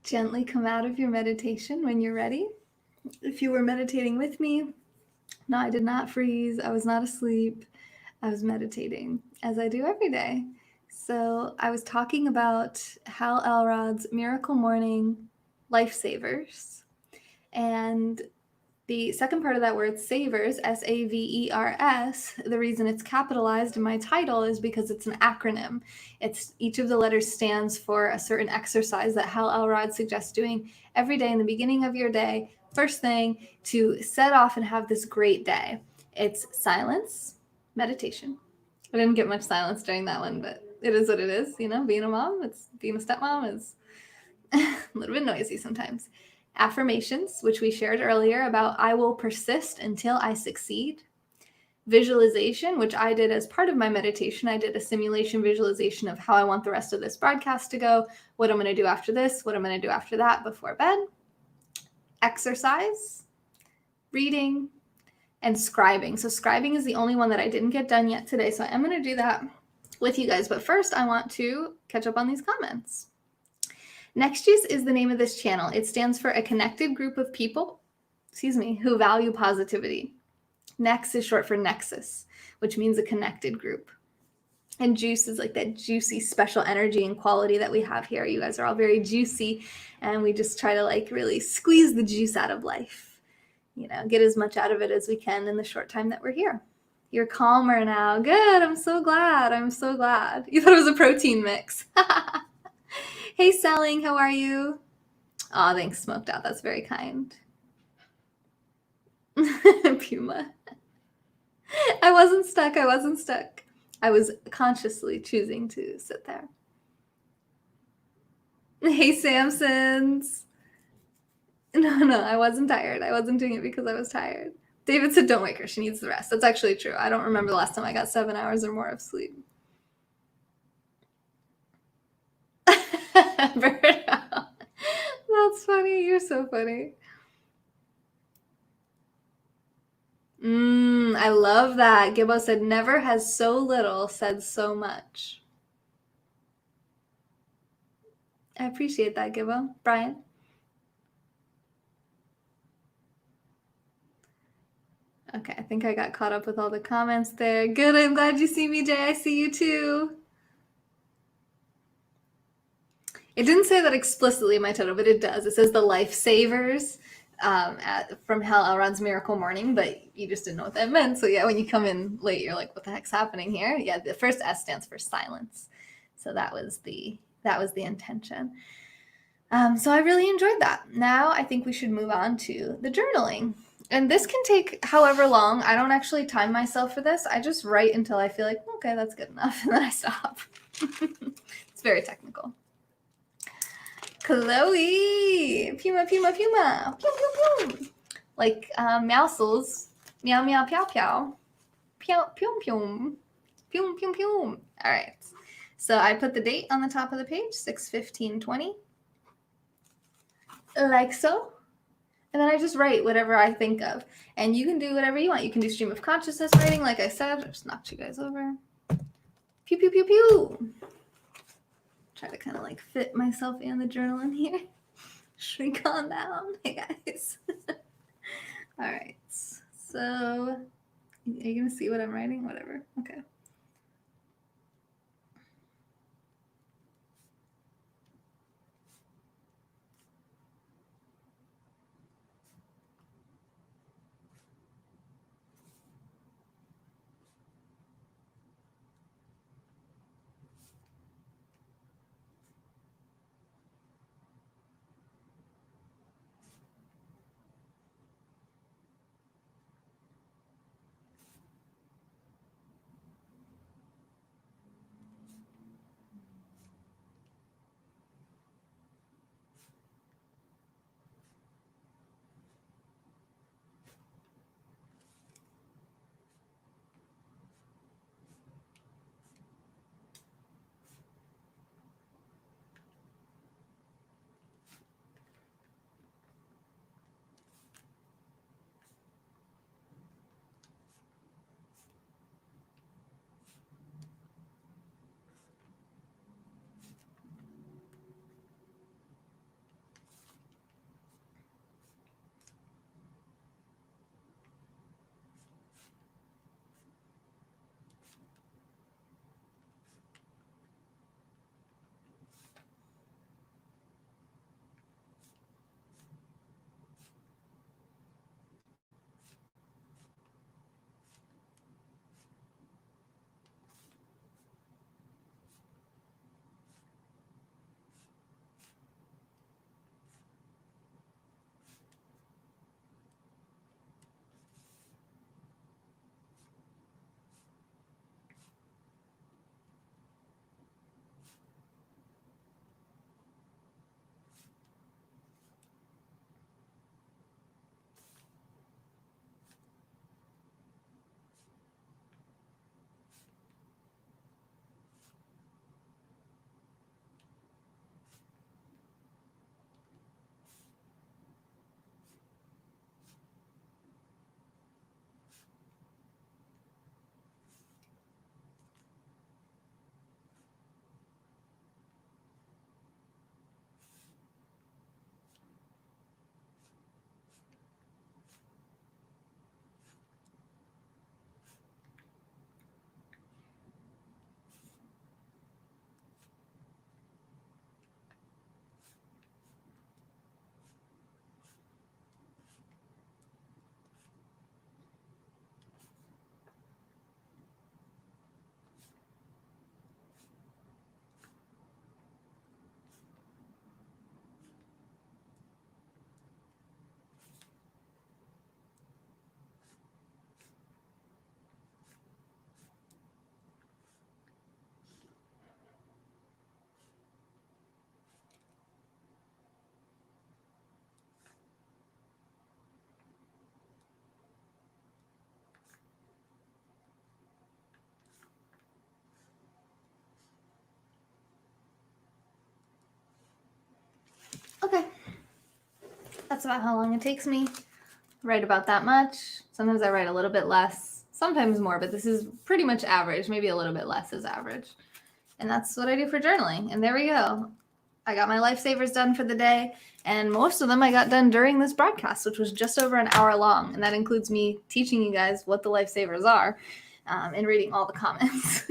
Gently come out of your meditation when you're ready. If you were meditating with me, no, I did not freeze. I was not asleep. I was meditating, as I do every day. So I was talking about Hal Elrod's Miracle Morning Lifesavers. And the second part of that word, SAVERS, SAVERS, the reason it's capitalized in my title is because it's an acronym. Each of the letters stands for a certain exercise that Hal Elrod suggests doing every day in the beginning of your day, first thing, to set off and have this great day. It's silence, meditation. I didn't get much silence during that one, but it is what it is. You know, being a mom, being a stepmom is a little bit noisy sometimes. Affirmations, which we shared earlier about I will persist until I succeed. Visualization, which I did as part of my meditation. I did a simulation visualization of how I want the rest of this broadcast to go, what I'm going to do after this, what I'm going to do after that before bed. Exercise, reading, and scribing. So scribing is the only one that I didn't get done yet today. So I'm going to do that with you guys. But first, I want to catch up on these comments. Next Juice is the name of this channel. It stands for a connected group of people, who value positivity. Next is short for Nexus, which means a connected group. And Juice is like that juicy special energy and quality that we have here. You guys are all very juicy, and we just try to like really squeeze the juice out of life. You know, get as much out of it as we can in the short time that we're here. You're calmer now. Good. I'm so glad. I'm so glad. You thought it was a protein mix. Hey, Selling, how are you? Oh, thanks, Smoked Out. That's very kind. Puma. I wasn't stuck. I was consciously choosing to sit there. Hey, Samsons. No, I wasn't tired. I wasn't doing it because I was tired. David said, don't wake her. She needs the rest. That's actually true. I don't remember the last time I got 7 hours or more of sleep. Birdo. That's funny. You're so funny. I love that. Gibbo said, never has so little said so much. I appreciate that, Gibbo. Brian? Okay, I think I got caught up with all the comments there. Good, I'm glad you see me, Jay. I see you too. It didn't say that explicitly in my title, but it does. It says the Lifesavers from Hal Elrod's Miracle Morning, but you just didn't know what that meant. So yeah, when you come in late, you're like, what the heck's happening here? Yeah, the first S stands for silence. So that was the intention. So I really enjoyed that. Now I think we should move on to the journaling. And this can take however long. I don't actually time myself for this. I just write until I feel like, okay, that's good enough. And then I stop. It's very technical. Chloe, Puma. Pew, pew, pew. Like Meowsles, meow, meow, pow, pow. Pew, pew, pew. Pew, pew, pew. All right. So I put the date on the top of the page, 6/15/20, like so. And then I just write whatever I think of. And you can do whatever you want. You can do stream of consciousness writing, like I said. I just knocked you guys over. Pew, pew, pew, pew. Try to kind of like fit myself in the journal in here. Shrink on down. Hey, guys. All right. So, are you going to see what I'm writing? Whatever. Okay. Okay. That's about how long it takes me. Write about that much. Sometimes I write a little bit less, sometimes more, but this is pretty much average. Maybe a little bit less is average. And that's what I do for journaling. And there we go. I got my lifesavers done for the day. And most of them I got done during this broadcast, which was just over an hour long. And that includes me teaching you guys what the lifesavers are and reading all the comments.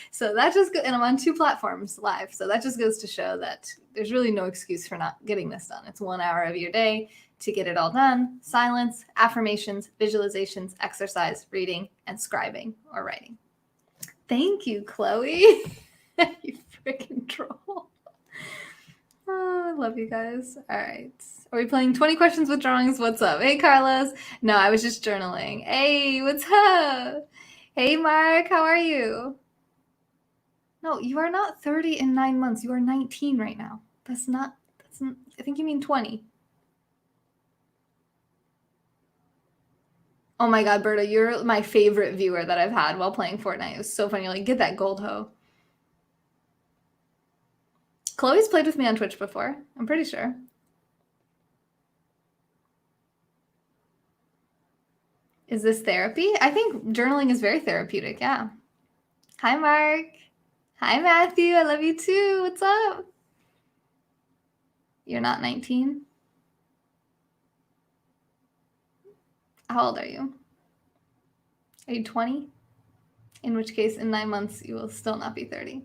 So that just and I'm on 2 platforms live. So that just goes to show that there's really no excuse for not getting this done. It's 1 hour of your day to get it all done. Silence, affirmations, visualizations, exercise, reading, and scribing or writing. Thank you, Chloe. You freaking troll. Oh, I love you guys. All right. Are we playing 20 questions with drawings? What's up? Hey, Carlos. No, I was just journaling. Hey, what's up? Hey, Mark. How are you? No, you are not 30 in 9 months. You are 19 right now. That's not, I think you mean 20. Oh my God, Berta, you're my favorite viewer that I've had while playing Fortnite. It was so funny. You're like, get that gold hoe. Chloe's played with me on Twitch before. I'm pretty sure. Is this therapy? I think journaling is very therapeutic, yeah. Hi, Mark. Hi, Matthew. I love you too. What's up? You're not 19? How old are you? Are you 20? In which case, in 9 months, you will still not be 30.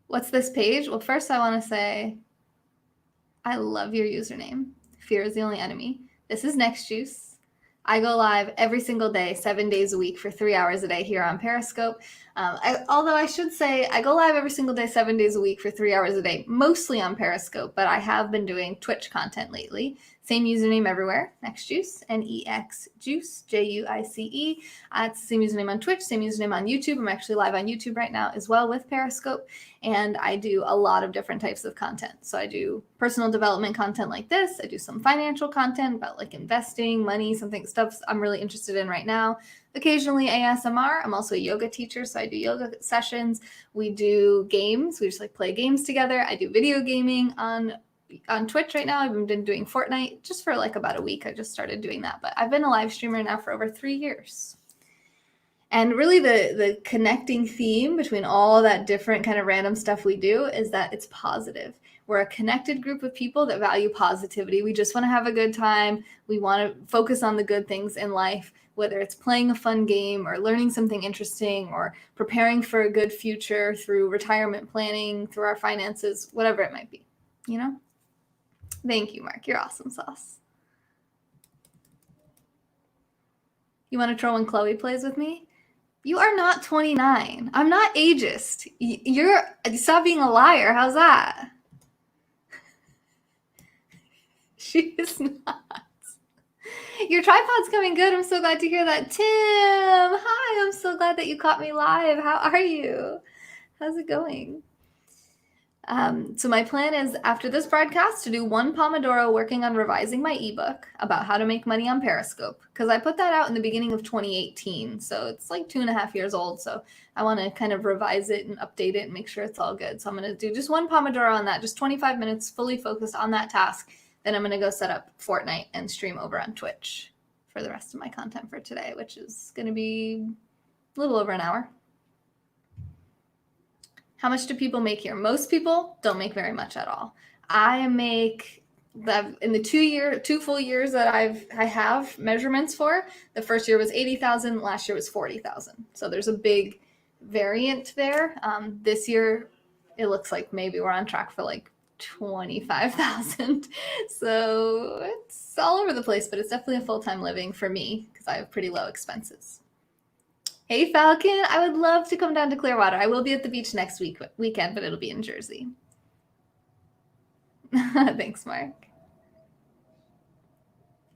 What's this page? Well, first I want to say, I love your username. Fear is the only enemy. This is Next Juice. I go live every single day, 7 days a week for 3 hours a day here on Periscope. Although I should say I go live every single day, 7 days a week for 3 hours a day, mostly on Periscope, but I have been doing Twitch content lately. Same username everywhere, NextJuice, N-E-X-Juice, J-U-I-C-E. It's the same username on Twitch, same username on YouTube. I'm actually live on YouTube right now as well with Periscope, and I do a lot of different types of content. So I do personal development content like this. I do some financial content about like investing, money, stuff I'm really interested in right now. Occasionally ASMR. I'm also a yoga teacher, so I do yoga sessions. We do games. We just like play games together. I do video gaming on Twitch right now. I've been doing Fortnite just for like about a week. I just started doing that, but I've been a live streamer now for over 3 years. And really the connecting theme between all that different kind of random stuff we do is that it's positive. We're a connected group of people that value positivity. We just want to have a good time. We want to focus on the good things in life, whether it's playing a fun game or learning something interesting or preparing for a good future through retirement planning, through our finances, whatever it might be, you know? Thank you, Mark. You're awesome sauce. You want to troll when Chloe plays with me? You are not 29. I'm not ageist. Stop being a liar. How's that? She is not. Your tripod's coming good. I'm so glad to hear that. Tim, hi. I'm so glad that you caught me live. How are you? How's it going? So my plan is after this broadcast to do 1 Pomodoro working on revising my ebook about how to make money on Periscope, because I put that out in the beginning of 2018. So it's like 2.5 years old. So I want to kind of revise it and update it and make sure it's all good. So I'm going to do just 1 Pomodoro on that, just 25 minutes fully focused on that task. Then I'm going to go set up Fortnite and stream over on Twitch for the rest of my content for today, which is going to be a little over an hour. How much do people make here? Most people don't make very much at all. I make in the 2 full years that I have measurements for. The first year was 80,000. Last year was 40,000. So there's a big variant there. This year, it looks like maybe we're on track for like 25,000. So it's all over the place, but it's definitely a full-time living for me because I have pretty low expenses. Hey, Falcon, I would love to come down to Clearwater. I will be at the beach next weekend, but it'll be in Jersey. Thanks, Mark.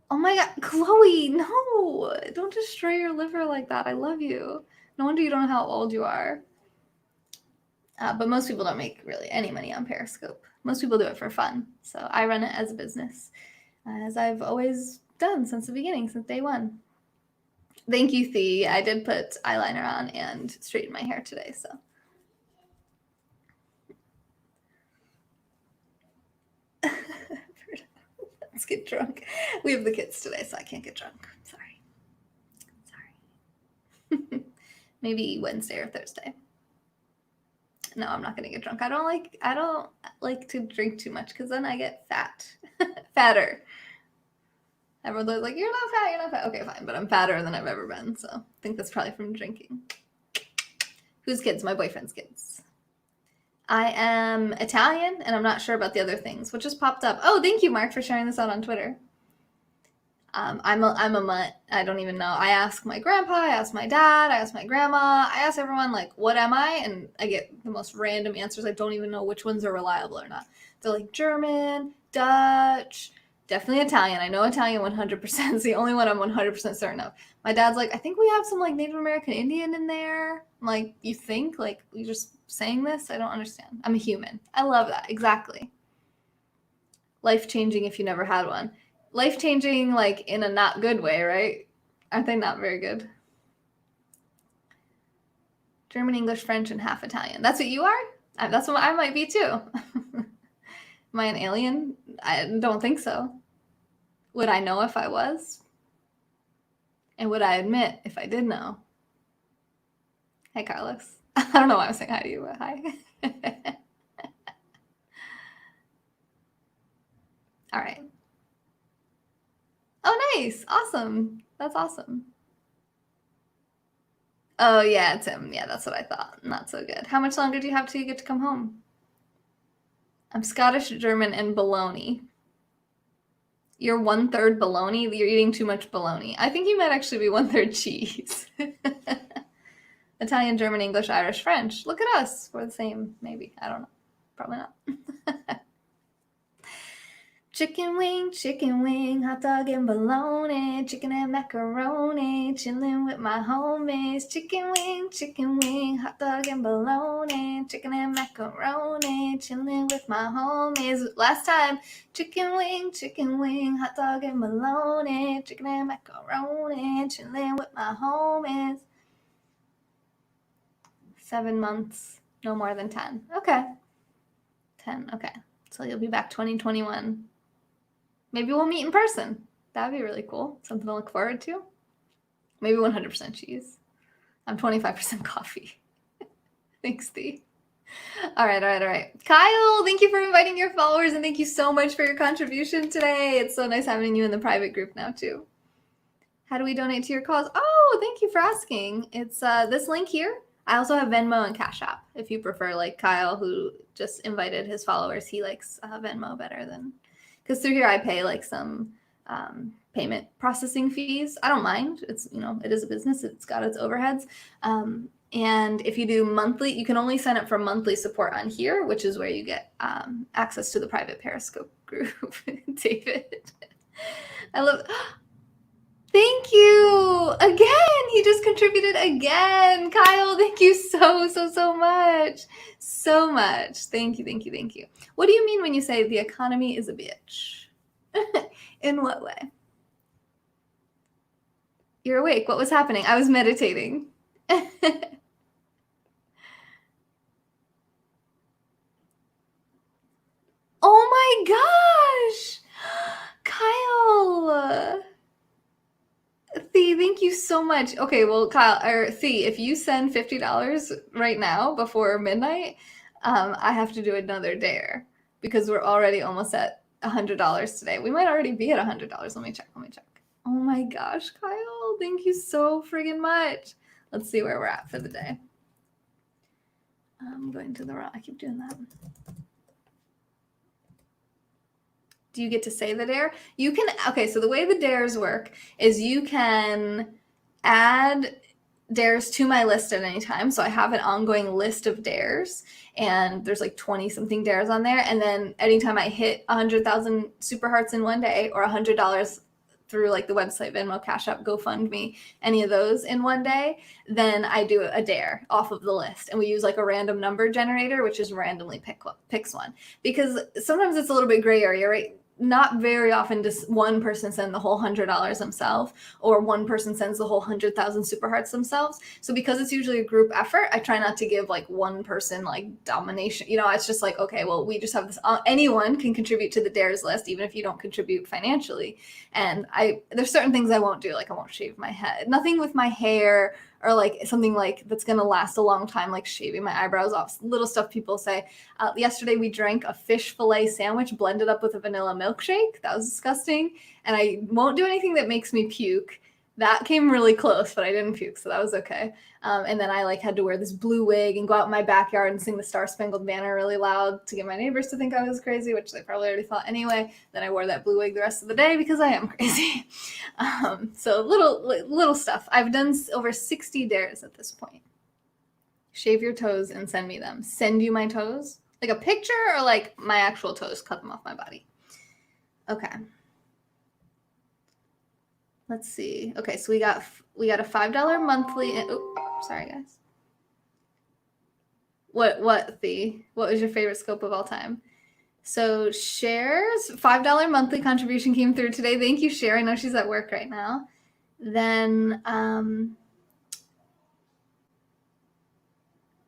Oh my God, Chloe, no, don't destroy your liver like that. I love you. No wonder you don't know how old you are. But most people don't make really any money on Periscope. Most people do it for fun. So I run it as a business, as I've always done since the beginning, since day one. Thank you, Thee. I did put eyeliner on and straighten my hair today, so. Let's get drunk. We have the kids today, so I can't get drunk. Sorry. Maybe Wednesday or Thursday. No, I'm not gonna get drunk. I don't like to drink too much because then I get fat. Fatter. Everyone's like, you're not fat, you're not fat. Okay, fine, but I'm fatter than I've ever been, so I think that's probably from drinking. Whose kids? My boyfriend's kids. I am Italian, and I'm not sure about the other things. What just popped up? Oh, thank you, Mark, for sharing this out on Twitter. I'm a mutt. I don't even know. I ask my grandpa, I ask my dad, I ask my grandma, I ask everyone, like, what am I? And I get the most random answers. I don't even know which ones are reliable or not. They're like German, Dutch, definitely Italian. I know Italian 100%. It's the only one I'm 100% certain of. My dad's like, I think we have some like Native American Indian in there. I'm like, you think? Like, you just saying this? I don't understand. I'm a human. I love that. Exactly. Life-changing if you never had one. Life-changing, like, in a not good way, right? Aren't they not very good? German, English, French, and half Italian. That's what you are? That's what I might be too. Am I an alien? I don't think so. Would I know if I was? And would I admit if I did know? Hey, Carlos. I don't know why I'm saying hi to you, but hi. All right. Oh, nice. Awesome. That's awesome. Oh, yeah, it's him. Yeah, that's what I thought. Not so good. How much longer do you have till you get to come home? I'm Scottish, German, and bologna. You're 1/3 bologna? You're eating too much bologna. I think you might actually be 1/3 cheese. Italian, German, English, Irish, French. Look at us. We're the same, maybe. I don't know. Probably not. Chicken wing, hot dog and bologna, chicken and macaroni, chilling with my homies. Chicken wing, hot dog and bologna, chicken and macaroni, chilling with my homies. Last time, chicken wing, hot dog and bologna, chicken and macaroni, chilling with my homies. 7 months, no more than 10. Okay. 10, okay. So you'll be back 2021. Maybe we'll meet in person. That'd be really cool. Something to look forward to. Maybe 100% cheese. I'm 25% coffee. Thanks, Thee. All right. Kyle, thank you for inviting your followers, and thank you so much for your contribution today. It's so nice having you in the private group now, too. How do we donate to your cause? Oh, thank you for asking. It's this link here. I also have Venmo and Cash App. If you prefer, like Kyle, who just invited his followers, he likes Venmo better than... Because through here I pay like some payment processing fees. I don't mind. It's, it is a business. It's got its overheads. And if you do monthly, you can only sign up for monthly support on here, which is where you get access to the private Periscope group. David, I love... Thank you again. He just contributed again. Kyle, thank you so much. So much. Thank you. What do you mean when you say the economy is a bitch? In what way? You're awake. What was happening? I was meditating. Oh my gosh. Kyle. Thea, thank you so much. Okay, well, Kyle, or Thea, if you send $50 right now before midnight, I have to do another dare because we're already almost at $100 today. We might already be at $100. Let me check. Oh my gosh, Kyle, thank you so friggin' much. Let's see where we're at for the day. I'm going to the wrong, I keep doing that. Do you get to say the dare? You can, okay, so the way the dares work is you can add dares to my list at any time. So I have an ongoing list of dares, and there's like 20 something dares on there. And then anytime I hit 100,000 super hearts in one day, or $100 through like the website, Venmo, Cash App, GoFundMe, any of those in one day, then I do a dare off of the list. And we use like a random number generator, which just randomly picks one. Because sometimes it's a little bit gray area, right? Not very often does one person send the whole $100 themselves, or one person sends the whole 100,000 super hearts themselves. So because it's usually a group effort, I try not to give like one person like domination. It's just like, okay, well, we just have this. Anyone can contribute to the dares list, even if you don't contribute financially. And there's certain things I won't do, like I won't shave my head, nothing with my hair, or like something like that's going to last a long time, like shaving my eyebrows off, little stuff people say. Yesterday we drank a fish fillet sandwich blended up with a vanilla milkshake. That was disgusting. And I won't do anything that makes me puke. That came really close, but I didn't puke, so that was okay. And then I had to wear this blue wig and go out in my backyard and sing the Star Spangled Banner really loud to get my neighbors to think I was crazy, which they probably already thought anyway. Then I wore that blue wig the rest of the day because I am crazy. So little stuff. I've done over 60 dares at this point. Shave your toes and send me them. Send you my toes? Like a picture, or like my actual toes, cut them off my body? Okay. Let's see. Okay, so we got a $5 monthly. Oh, sorry guys. What was your favorite scope of all time? So shares, $5 monthly contribution came through today. Thank you, Cher. I know she's at work right now. Then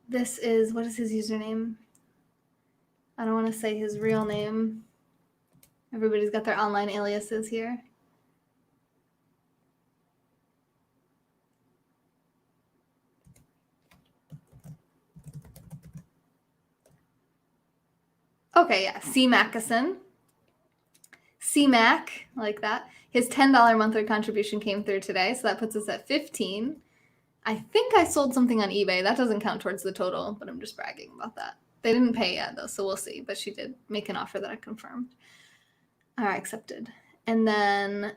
this is, what is his username? I don't want to say his real name. Everybody's got their online aliases here. Okay, yeah, C. Mackison. C. Mac, like that. His $10 monthly contribution came through today, so that puts us at 15. I think I sold something on eBay. That doesn't count towards the total, but I'm just bragging about that. They didn't pay yet, though, so we'll see. But she did make an offer that I confirmed. All right, accepted. And then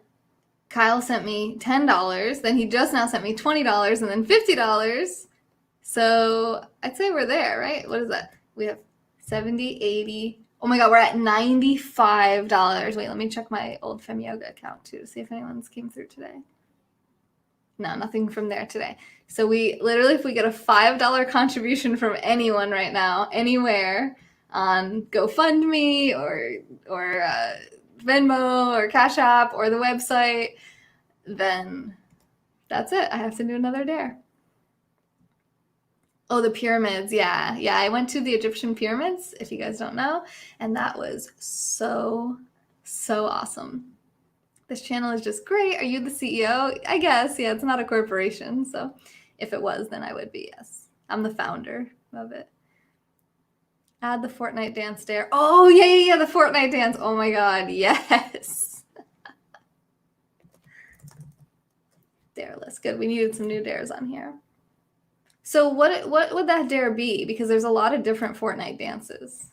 Kyle sent me $10. Then he just now sent me $20 and then $50. So I'd say we're there, right? What is that? We have 70, 80. Oh my God, we're at $95. Wait, let me check my old Fem Yoga account too, see if anyone's came through today. No, nothing from there today. So we literally, if we get a $5 contribution from anyone right now, anywhere on GoFundMe or Venmo or Cash App or the website, then that's it. I have to do another dare. Oh, the pyramids. Yeah. I went to the Egyptian pyramids, if you guys don't know, and that was so awesome. This channel is just great. Are you the CEO? I guess. Yeah, it's not a corporation. So if it was, then I would be, yes. I'm the founder of it. Add the Fortnite dance dare. Oh, yeah, the Fortnite dance. Oh my God, yes. Dare list. Good. We needed some new dares on here. So what would that dare be? Because there's a lot of different Fortnite dances.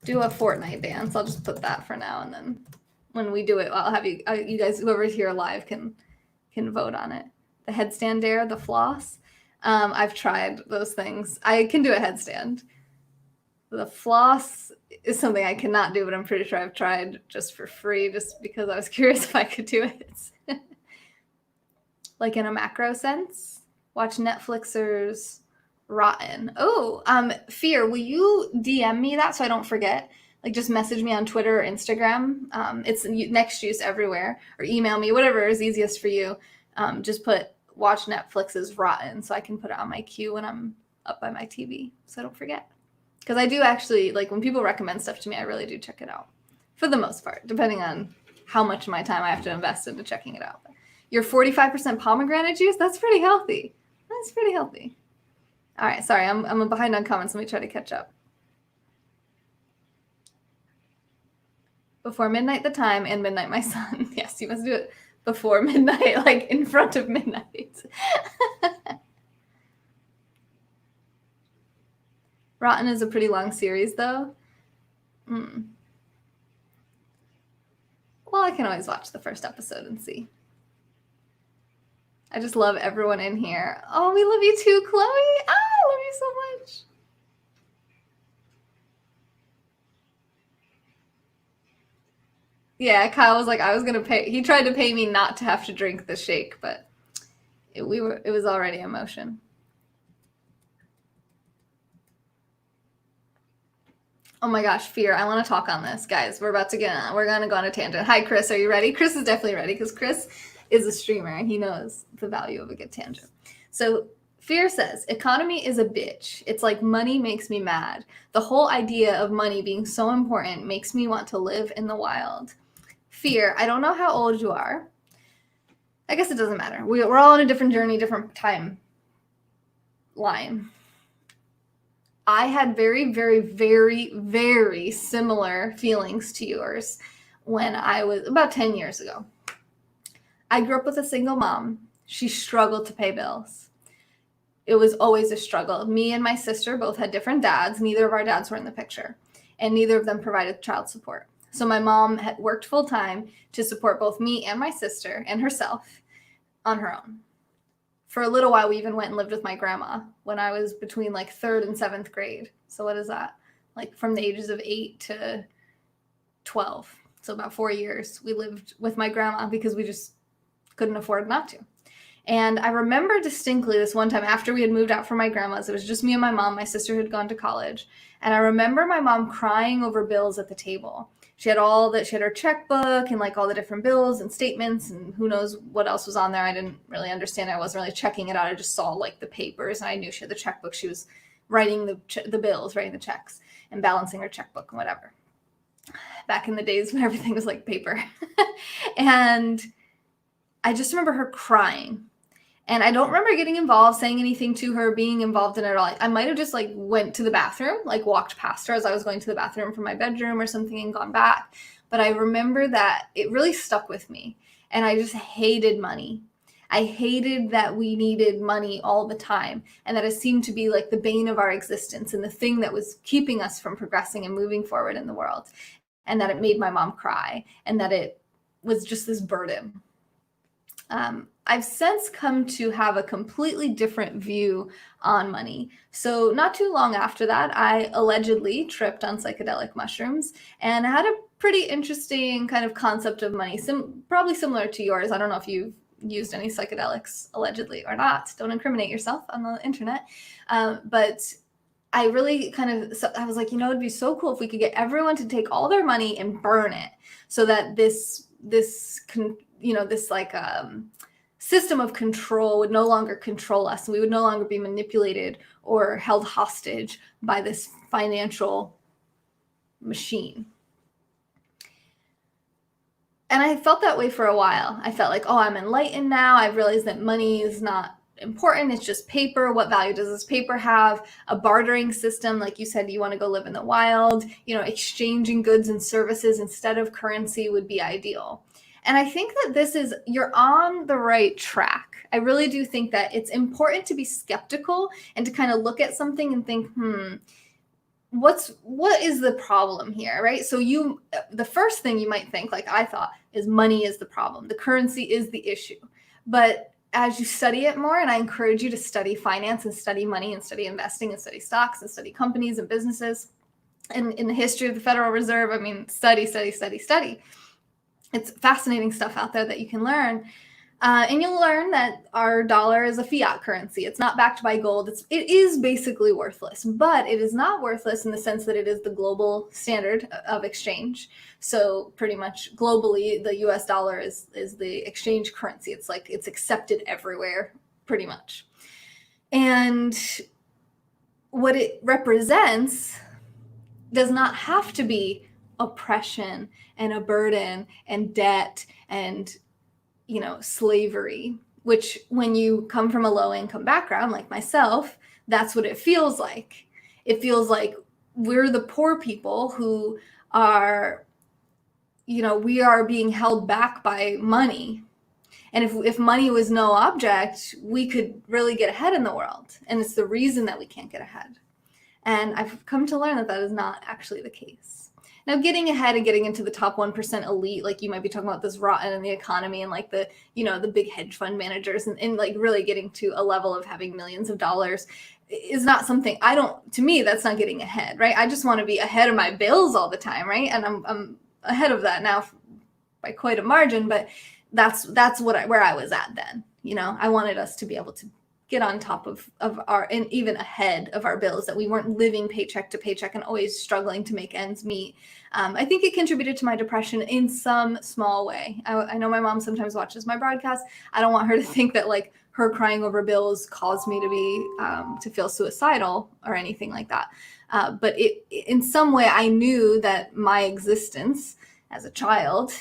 Do a Fortnite dance. I'll just put that for now, and then when we do it, I'll have you guys, whoever's here live, can vote on it. The headstand dare, the floss. I've tried those things. I can do a headstand. The floss is something I cannot do, but I'm pretty sure I've tried just for free, just because I was curious if I could do it. Like in a macro sense, watch Netflixers Rotten. Oh, Fear, will you DM me that so I don't forget? Like, just message me on Twitter or Instagram. It's Next Juice everywhere, or email me, whatever is easiest for you. Just put watch Netflix's Rotten so I can put it on my queue when I'm up by my TV, so I don't forget. Because I do actually, like, when people recommend stuff to me, I really do check it out, for the most part, depending on how much of my time I have to invest into checking it out. Your 45% pomegranate juice? That's pretty healthy. That's pretty healthy. All right, sorry, I'm behind on comments. Let me try to catch up. Before midnight the time and midnight my son. Yes, you must do it before midnight, like in front of midnight. Rotten is a pretty long series, though. Well, I can always watch the first episode and see. I just love everyone in here. Oh, we love you too, Chloe. I love you so much. Yeah, Kyle was like, I was gonna pay. He tried to pay me not to have to drink the shake, but it was already a motion. Oh my gosh, Fear, I want to talk on this. Guys, we're going to go on a tangent. Hi, Chris, are you ready? Chris is definitely ready, because Chris is a streamer and he knows the value of a good tangent. So Fear says, economy is a bitch. It's like money makes me mad. The whole idea of money being so important makes me want to live in the wild. Fear, I don't know how old you are. I guess it doesn't matter. We're all on a different journey, different time line. I had very, very, very, very similar feelings to yours when I was about 10 years ago. I grew up with a single mom. She struggled to pay bills. It was always a struggle. Me and my sister both had different dads. Neither of our dads were in the picture, and neither of them provided child support. So my mom had worked full time to support both me and my sister and herself on her own. For a little while, we even went and lived with my grandma when I was between like 3rd and 7th grade. So what is that? Like from the ages of 8 to 12. So about 4 years we lived with my grandma because we just couldn't afford not to. And I remember distinctly this one time after we had moved out from my grandma's. It was just me and my mom. My sister had gone to college. And I remember my mom crying over bills at the table. She had her checkbook and like all the different bills and statements and who knows what else was on there. I didn't really understand it. I wasn't really checking it out. I just saw like the papers and I knew she had the checkbook. She was writing the bills, writing the checks and balancing her checkbook and whatever. Back in the days when everything was like paper. And I just remember her crying. And I don't remember getting involved, saying anything to her, being involved in it at all. I might have just like went to the bathroom, like walked past her as I was going to the bathroom from my bedroom or something and gone back. But I remember that it really stuck with me. And I just hated money. I hated that we needed money all the time and that it seemed to be like the bane of our existence and the thing that was keeping us from progressing and moving forward in the world. And that it made my mom cry and that it was just this burden. I've since come to have a completely different view on money. So not too long after that, I allegedly tripped on psychedelic mushrooms and had a pretty interesting kind of concept of money, probably similar to yours. I don't know if you've used any psychedelics allegedly or not. Don't incriminate yourself on the internet. But I really I was like, it'd be so cool if we could get everyone to take all their money and burn it so that this system of control would no longer control us. We would no longer be manipulated or held hostage by this financial machine. And I felt that way for a while. I felt like, I'm enlightened now. I've realized that money is not important. It's just paper. What value does this paper have? A bartering system, like you said, you want to go live in the wild, exchanging goods and services instead of currency would be ideal. And I think that you're on the right track. I really do think that it's important to be skeptical and to kind of look at something and think, what is the problem here, right? So the first thing you might think, like I thought, is money is the problem. The currency is the issue. But as you study it more, and I encourage you to study finance and study money and study investing and study stocks and study companies and businesses. And in the history of the Federal Reserve, study. It's fascinating stuff out there that you can learn. And you'll learn that our dollar is a fiat currency. It's not backed by gold. It is basically worthless, but it is not worthless in the sense that it is the global standard of exchange. So pretty much globally, the US dollar is the exchange currency. It's accepted everywhere, pretty much. And what it represents does not have to be oppression and a burden and debt and slavery, which when you come from a low income background like myself, that's what it feels like. It feels like we're the poor people who are, we are being held back by money. And if money was no object, we could really get ahead in the world. And it's the reason that we can't get ahead. And I've come to learn that is not actually the case. Now, getting ahead and getting into the top 1% elite, like you might be talking about this rotten in the economy and like the big hedge fund managers and like really getting to a level of having millions of dollars is not something to me, that's not getting ahead, right? I just want to be ahead of my bills all the time, right? And I'm ahead of that now by quite a margin, but that's where I was at then. I wanted us to be able to get on top of our, and even ahead of our bills, that we weren't living paycheck to paycheck and always struggling to make ends meet. I think it contributed to my depression in some small way. I know my mom sometimes watches my broadcast. I don't want her to think that like her crying over bills caused me to be, to feel suicidal or anything like that. But in some way, I knew that my existence as a child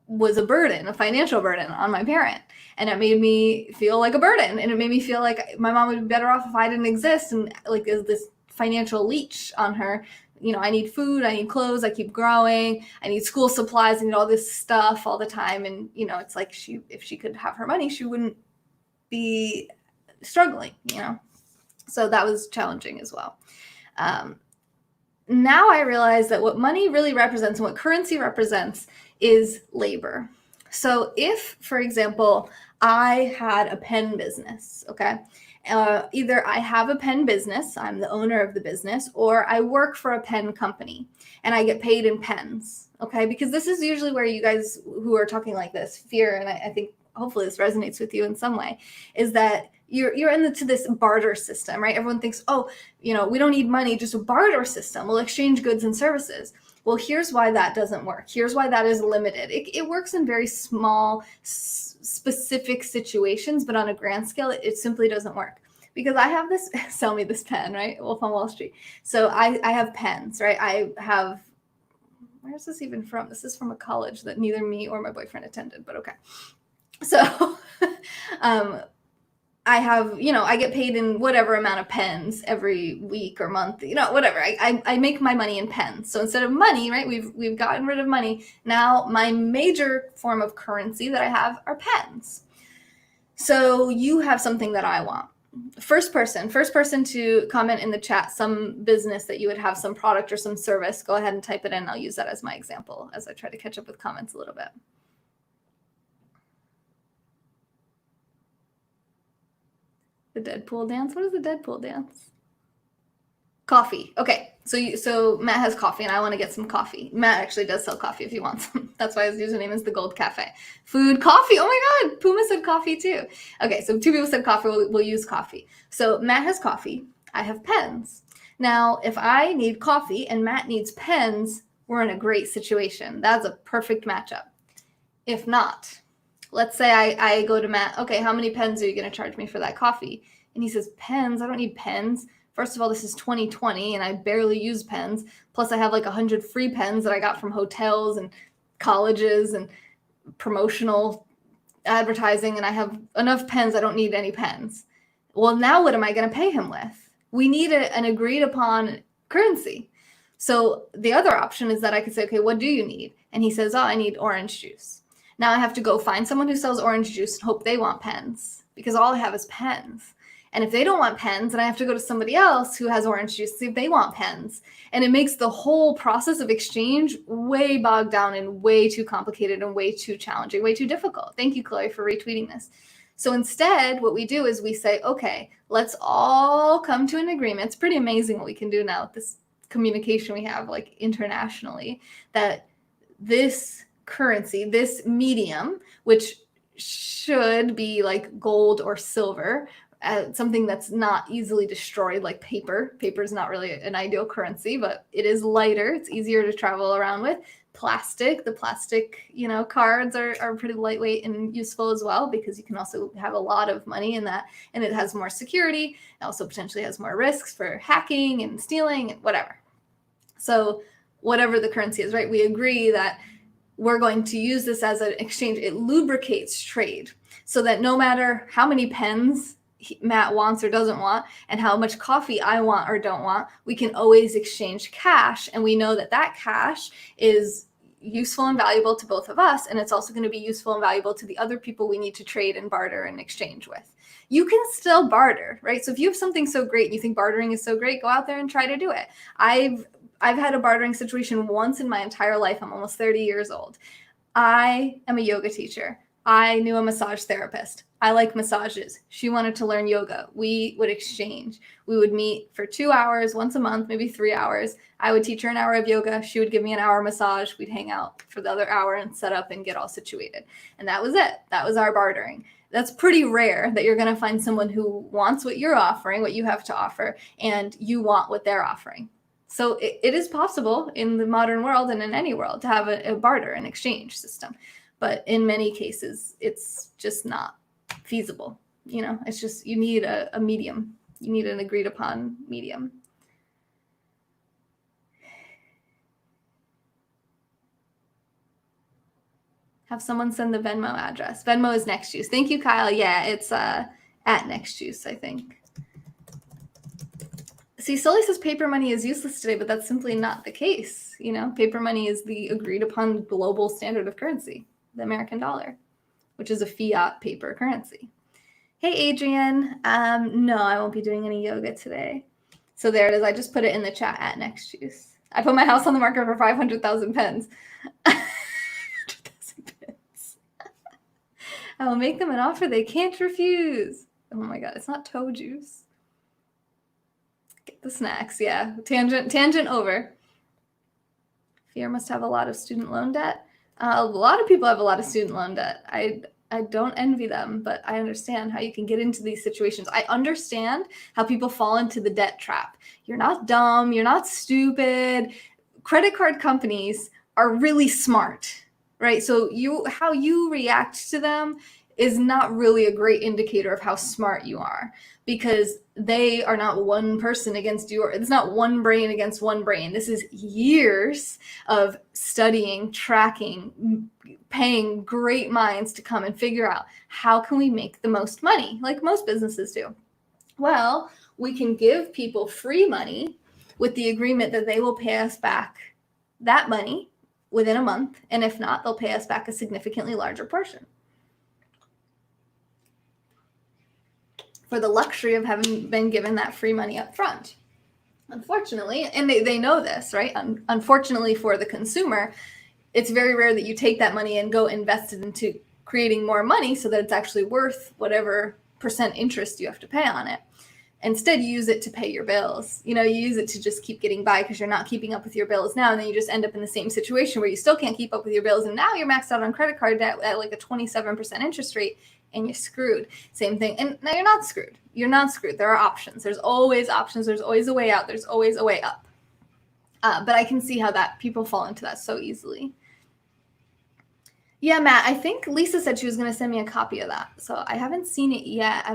was a burden, a financial burden on my parent. And it made me feel like a burden. And it made me feel like my mom would be better off if I didn't exist. And like there's this financial leech on her. I need food, I need clothes, I keep growing, I need school supplies, I need all this stuff all the time. And, it's like if she could have her money, she wouldn't be struggling, So that was challenging as well. Now I realize that what money really represents and what currency represents is labor. So if, for example, I had a pen business, okay, either I have a pen business, I'm the owner of the business, or I work for a pen company and I get paid in pens, okay, because this is usually where you guys who are talking like this fear, and I think hopefully this resonates with you in some way, is that you're into this barter system, right? Everyone thinks, we don't need money, just a barter system. We'll exchange goods and services. Well, here's why that doesn't work. Here's why that is limited. It works in very small, specific situations, but on a grand scale, it simply doesn't work. Because I have this, sell me this pen, right? Wolf on Wall Street. So I have pens, right? I have, where's this even from? This is from a college that neither me or my boyfriend attended, but okay. So I have, I get paid in whatever amount of pens every week or month, whatever. I make my money in pens. So instead of money, right, we've gotten rid of money. Now my major form of currency that I have are pens. So you have something that I want. First person to comment in the chat some business that you would have, some product or some service. Go ahead and type it in. I'll use that as my example as I try to catch up with comments a little bit. The Deadpool dance? What is the Deadpool dance? Coffee. Okay, so Matt has coffee, and I want to get some coffee. Matt actually does sell coffee if he wants some. That's why his username is the Gold Cafe. Food, coffee. Oh my God, Puma said coffee too. Okay, so 2 people said coffee. We'll use coffee. So Matt has coffee. I have pens. Now, if I need coffee and Matt needs pens, we're in a great situation. That's a perfect matchup. If not, let's say I go to Matt, okay, how many pens are you going to charge me for that coffee? And he says, pens? I don't need pens. First of all, this is 2020 and I barely use pens. Plus I have like 100 free pens that I got from hotels and colleges and promotional advertising, and I have enough pens. I don't need any pens. Well, now what am I going to pay him with? We need an agreed upon currency. So the other option is that I could say, okay, what do you need? And he says, oh, I need orange juice. Now I have to go find someone who sells orange juice and hope they want pens, because all I have is pens. And if they don't want pens, then I have to go to somebody else who has orange juice to see if they want pens. And it makes the whole process of exchange way bogged down and way too complicated and way too challenging, way too difficult. Thank you, Chloe, for retweeting this. So instead, what we do is we say, okay, let's all come to an agreement. It's pretty amazing what we can do now with this communication we have, like internationally, that this currency, this medium, which should be like gold or silver, something that's not easily destroyed, like paper. Paper is not really an ideal currency, but it is lighter. It's easier to travel around with. Plastic, the plastic, cards are pretty lightweight and useful as well, because you can also have a lot of money in that, and it has more security. It also potentially has more risks for hacking and stealing and whatever. So whatever the currency is, right? We agree that we're going to use this as an exchange. It lubricates trade so that no matter how many pens Matt wants or doesn't want, and how much coffee I want or don't want, we can always exchange cash. And we know that that cash is useful and valuable to both of us. And it's also going to be useful and valuable to the other people we need to trade and barter and exchange with. You can still barter, right? So if you have something so great and you think bartering is so great, go out there and try to do it. I've had a bartering situation once in my entire life. I'm almost 30 years old. I am a yoga teacher. I knew a massage therapist. I like massages. She wanted to learn yoga. We would exchange. We would meet for 2 hours once a month, maybe 3 hours. I would teach her an hour of yoga. She would give me an hour massage. We'd hang out for the other hour and set up and get all situated. And that was it. That was our bartering. That's pretty rare that you're going to find someone who wants what you're offering, what you have to offer, and you want what they're offering. So it is possible in the modern world and in any world to have a barter and exchange system. But in many cases, it's just not feasible. It's just, you need a medium. You need an agreed upon medium. Have someone send the Venmo address. Venmo is Next Juice. Thank you, Kyle. Yeah, it's at Next Juice, I think. See, Sully says paper money is useless today, but that's simply not the case. Paper money is the agreed upon global standard of currency, the American dollar, which is a fiat paper currency. Hey, Adrian. No, I won't be doing any yoga today. So there it is. I just put it in the chat at Next Juice. I put my house on the market for 500,000 pens. 500,000 pens. I will make them an offer they can't refuse. Oh my God, it's not toe juice. Get the snacks. Yeah, tangent over. Fear must have a lot of student loan debt. A lot of people have a lot of student loan debt. I don't envy them, but I understand how you can get into these situations. I understand how people fall into the debt trap. You're not dumb. You're not stupid. credit card companies are really smart, right? So how you react to them is not really a great indicator of how smart you are, because they are not one person against you. It's not one brain against one brain. This is years of studying, tracking, paying great minds to come and figure out how can we make the most money, like most businesses do. Well, we can give people free money with the agreement that they will pay us back that money within a month, and if not, they'll pay us back a significantly larger portion. For the luxury of having been given that free money up front. Unfortunately, and they know this, right? Unfortunately for the consumer, it's very rare that you take that money and go invest it into creating more money so that it's actually worth whatever percent interest you have to pay on it. Instead, you use it to pay your bills. You use it to just keep getting by because you're not keeping up with your bills now, and then you just end up in the same situation where you still can't keep up with your bills, and now you're maxed out on credit card debt at like a 27% interest rate, and you're screwed. Same thing. And now you're not screwed. You're not screwed. There are options. There's always options. There's always a way out. There's always a way up. But I can see how that people fall into that so easily. Yeah, Matt, I think Lisa said she was going to send me a copy of that. So I haven't seen it yet. I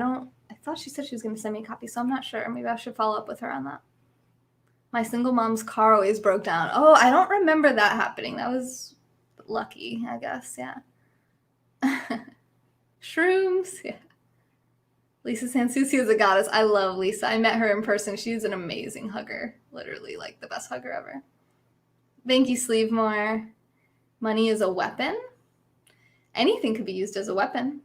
thought she said she was going to send me a copy, so I'm not sure. Maybe I should follow up with her on that. My single mom's car always broke down. Oh, I don't remember that happening. That was lucky, I guess. Yeah. Shrooms. Yeah. Lisa Sansusi is a goddess. I love Lisa. I met her in person. She's an amazing hugger. Literally, like the best hugger ever. Thank you, Sleevemore. Money is a weapon. Anything could be used as a weapon.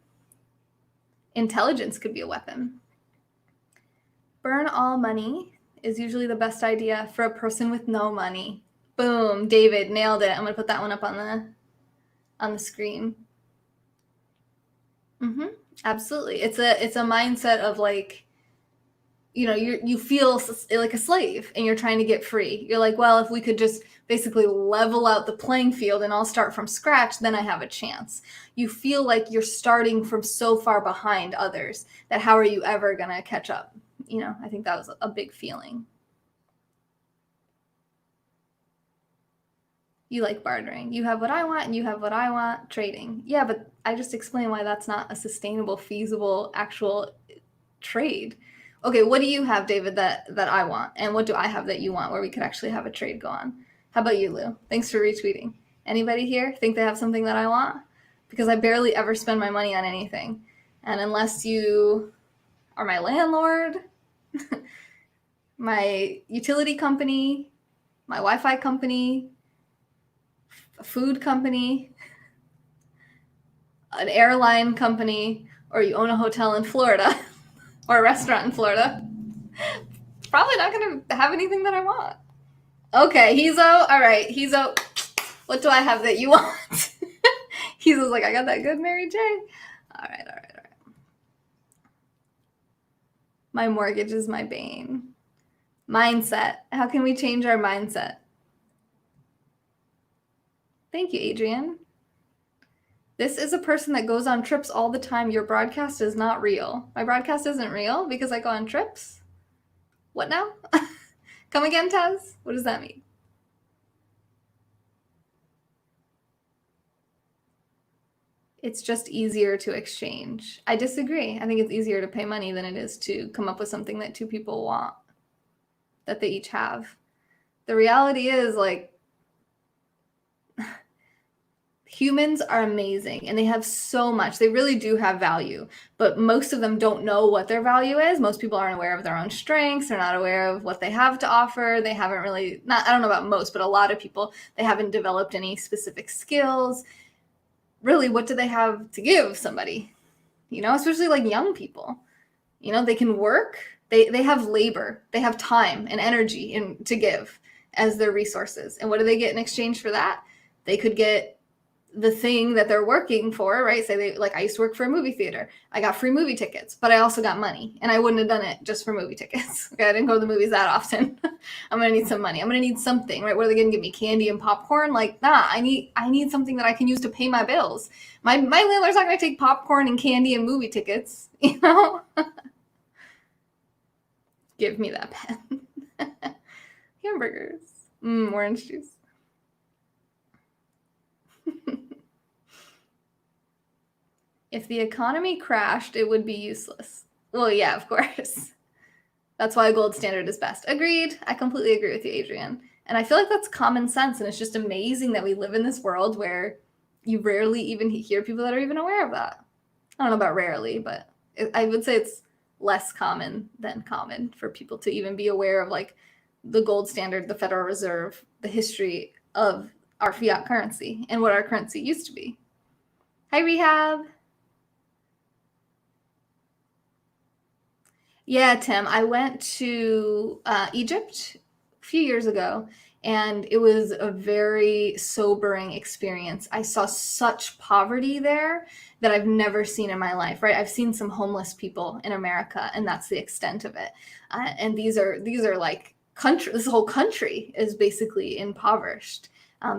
Intelligence could be a weapon. Burn all money is usually the best idea for a person with no money. Boom, David, nailed it. I'm gonna put that one up on the screen. Absolutely. It's a mindset of like, you feel like a slave and you're trying to get free. You're like, well, if we could just basically level out the playing field and I'll start from scratch, then I have a chance. You feel like you're starting from so far behind others that how are you ever going to catch up? I think that was a big feeling. You like bartering. You have what I want and you have what I want, trading. Yeah, but I just explained why that's not a sustainable, feasible, actual trade. Okay, what do you have, David, that I want? And what do I have that you want where we could actually have a trade go on? How about you, Lou? Thanks for retweeting. Anybody here think they have something that I want? Because I barely ever spend my money on anything. And unless you are my landlord, my utility company, my Wi-Fi company, a food company, an airline company, or you own a hotel in Florida or a restaurant in Florida, probably not going to have anything that I want. Okay, Hizo. All right, Hizo. What do I have that you want? Hizo's like, I got that good Mary J. All right. My mortgage is my bane. Mindset. How can we change our mindset? Thank you, Adrian. This is a person that goes on trips all the time. Your broadcast is not real. My broadcast isn't real because I go on trips? What now? Come again, Taz? What does that mean? It's just easier to exchange. I disagree. I think it's easier to pay money than it is to come up with something that two people want, that they each have. The reality is, like, humans are amazing and they have so much. They really do have value, but most of them don't know what their value is. Most people aren't aware of their own strengths. They're not aware of what they have to offer. They haven't really, I don't know about most, but a lot of people, they haven't developed any specific skills. Really, what do they have to give somebody? Especially like young people. They can work. They have labor. They have time and energy to give as their resources. And what do they get in exchange for that? They could get the thing that they're working for, right? Say I used to work for a movie theater. I got free movie tickets, but I also got money, and I wouldn't have done it just for movie tickets. Okay, I didn't go to the movies that often. I'm gonna need some money. I'm gonna need something, right? What are they gonna give me? Candy and popcorn? Like, nah, I need something that I can use to pay my bills. My landlord's not gonna take popcorn and candy and movie tickets, Give me that pen. Hamburgers. Orange juice. If the economy crashed, it would be useless. Well, yeah, of course. That's why a gold standard is best. Agreed. I completely agree with you, Adrian. And I feel like that's common sense. And it's just amazing that we live in this world where you rarely even hear people that are even aware of that. I don't know about rarely, but I would say it's less common than common for people to even be aware of like the gold standard, the Federal Reserve, the history of our fiat currency and what our currency used to be. Hi, Rehab. Yeah, Tim, I went to Egypt a few years ago, and it was a very sobering experience. I saw such poverty there that I've never seen in my life, right? I've seen some homeless people in America, and that's the extent of it. And these are like country. This whole country is basically impoverished.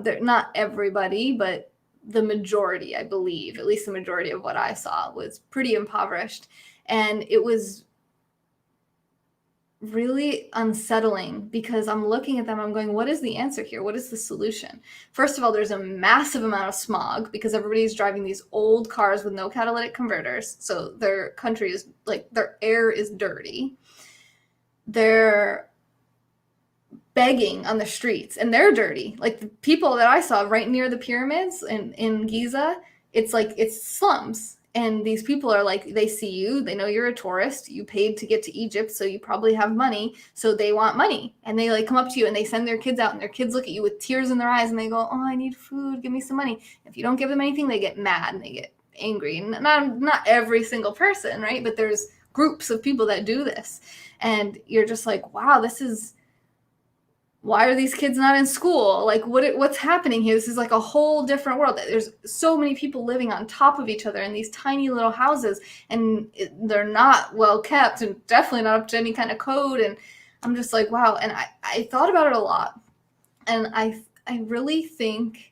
They're not everybody, but the majority, I believe, at least the majority of what I saw was pretty impoverished, and it was really unsettling because I'm looking at them, I'm going, what is the answer here? What is the solution? First of all, there's a massive amount of smog because everybody's driving these old cars with no catalytic converters. So their country is like, their air is dirty. They're begging on the streets and they're dirty. Like the people that I saw right near the pyramids in Giza, it's slums. And these people are like, they see you, they know you're a tourist, you paid to get to Egypt, so you probably have money, so they want money. And they like come up to you and they send their kids out and their kids look at you with tears in their eyes and they go, oh, I need food, give me some money. If you don't give them anything, they get mad and they get angry. And not every single person, right? But there's groups of people that do this. And you're just like, wow, why are these kids not in school? Like what's happening here? This is like a whole different world. There's so many people living on top of each other in these tiny little houses, and they're not well kept and definitely not up to any kind of code. And I'm just like, wow. And I thought about it a lot. And I really think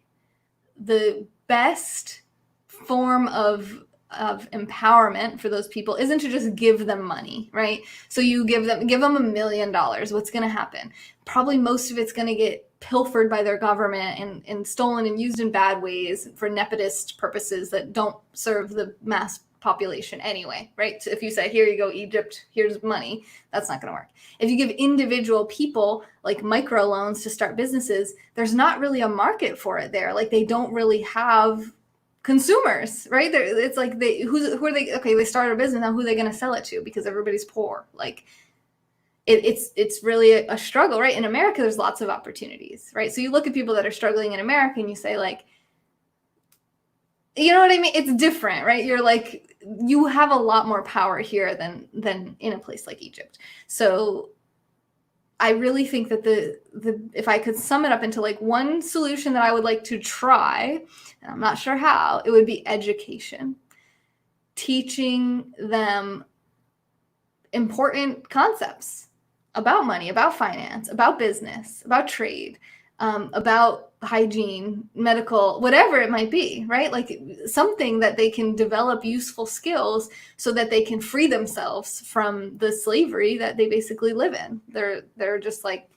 the best form of empowerment for those people isn't to just give them money, right? So you give them $1 million. What's going to happen? Probably most of it's going to get pilfered by their government and stolen and used in bad ways for nepotist purposes that don't serve the mass population anyway, right? So if you say, here you go, Egypt, here's money, that's not going to work. If you give individual people like microloans to start businesses, there's not really a market for it there. Like they don't really have consumers, right? It's like who are they? Okay, they start a business now. Who are they going to sell it to? Because everybody's poor. Like it's really a struggle, right? In America, there's lots of opportunities, right? So you look at people that are struggling in America and you say like, you know what I mean? It's different, right? You're like, you have a lot more power here than in a place like Egypt. So I really think that the if I could sum it up into like one solution that I would like to try, and I'm not sure how, it would be education. Teaching them important concepts about money, about finance, about business, about trade, about hygiene, medical, whatever it might be, right? Like something that they can develop useful skills so that they can free themselves from the slavery that they basically live in. They're just like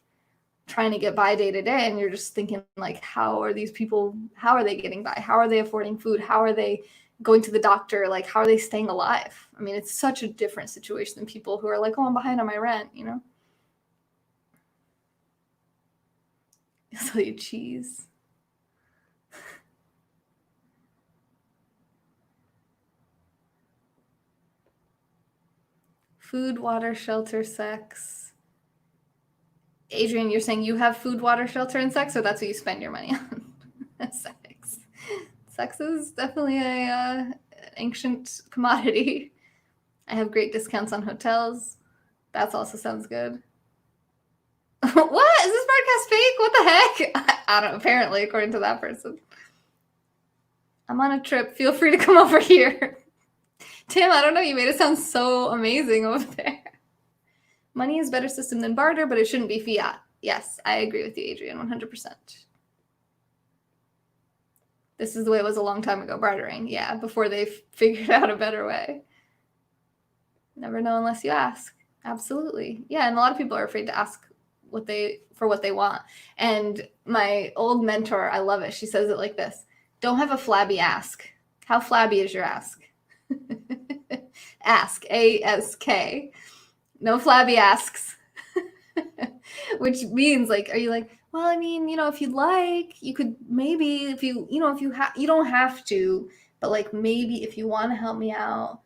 trying to get by day to day, and you're just thinking like, how are these people, how are they getting by? How are they affording food? How are they going to the doctor? Like, how are they staying alive? I mean, it's such a different situation than people who are like, oh, I'm behind on my rent, you know? I'll sell you cheese. Food, water, shelter, sex. Adrian, you're saying you have food, water, shelter, and sex, or that's what you spend your money on? Sex. Sex is definitely a ancient commodity. I have great discounts on hotels. That also sounds good. What? Is this broadcast fake? What the heck? I don't know, apparently, according to that person. I'm on a trip. Feel free to come over here. Tim, I don't know. You made it sound so amazing over there. Money is a better system than barter, but it shouldn't be fiat. Yes, I agree with you, Adrian, 100%. This is the way it was a long time ago, bartering. Yeah, before they figured out a better way. Never know unless you ask. Absolutely. Yeah, and a lot of people are afraid to ask what they want. And my old mentor, I love it. She says it like this: don't have a flabby ask. How flabby is your ask? Ask, A-S-K. No flabby asks. Which means, like, are you like, well, I mean, if you'd like, you could maybe, if you don't have to, but like maybe if you want to help me out,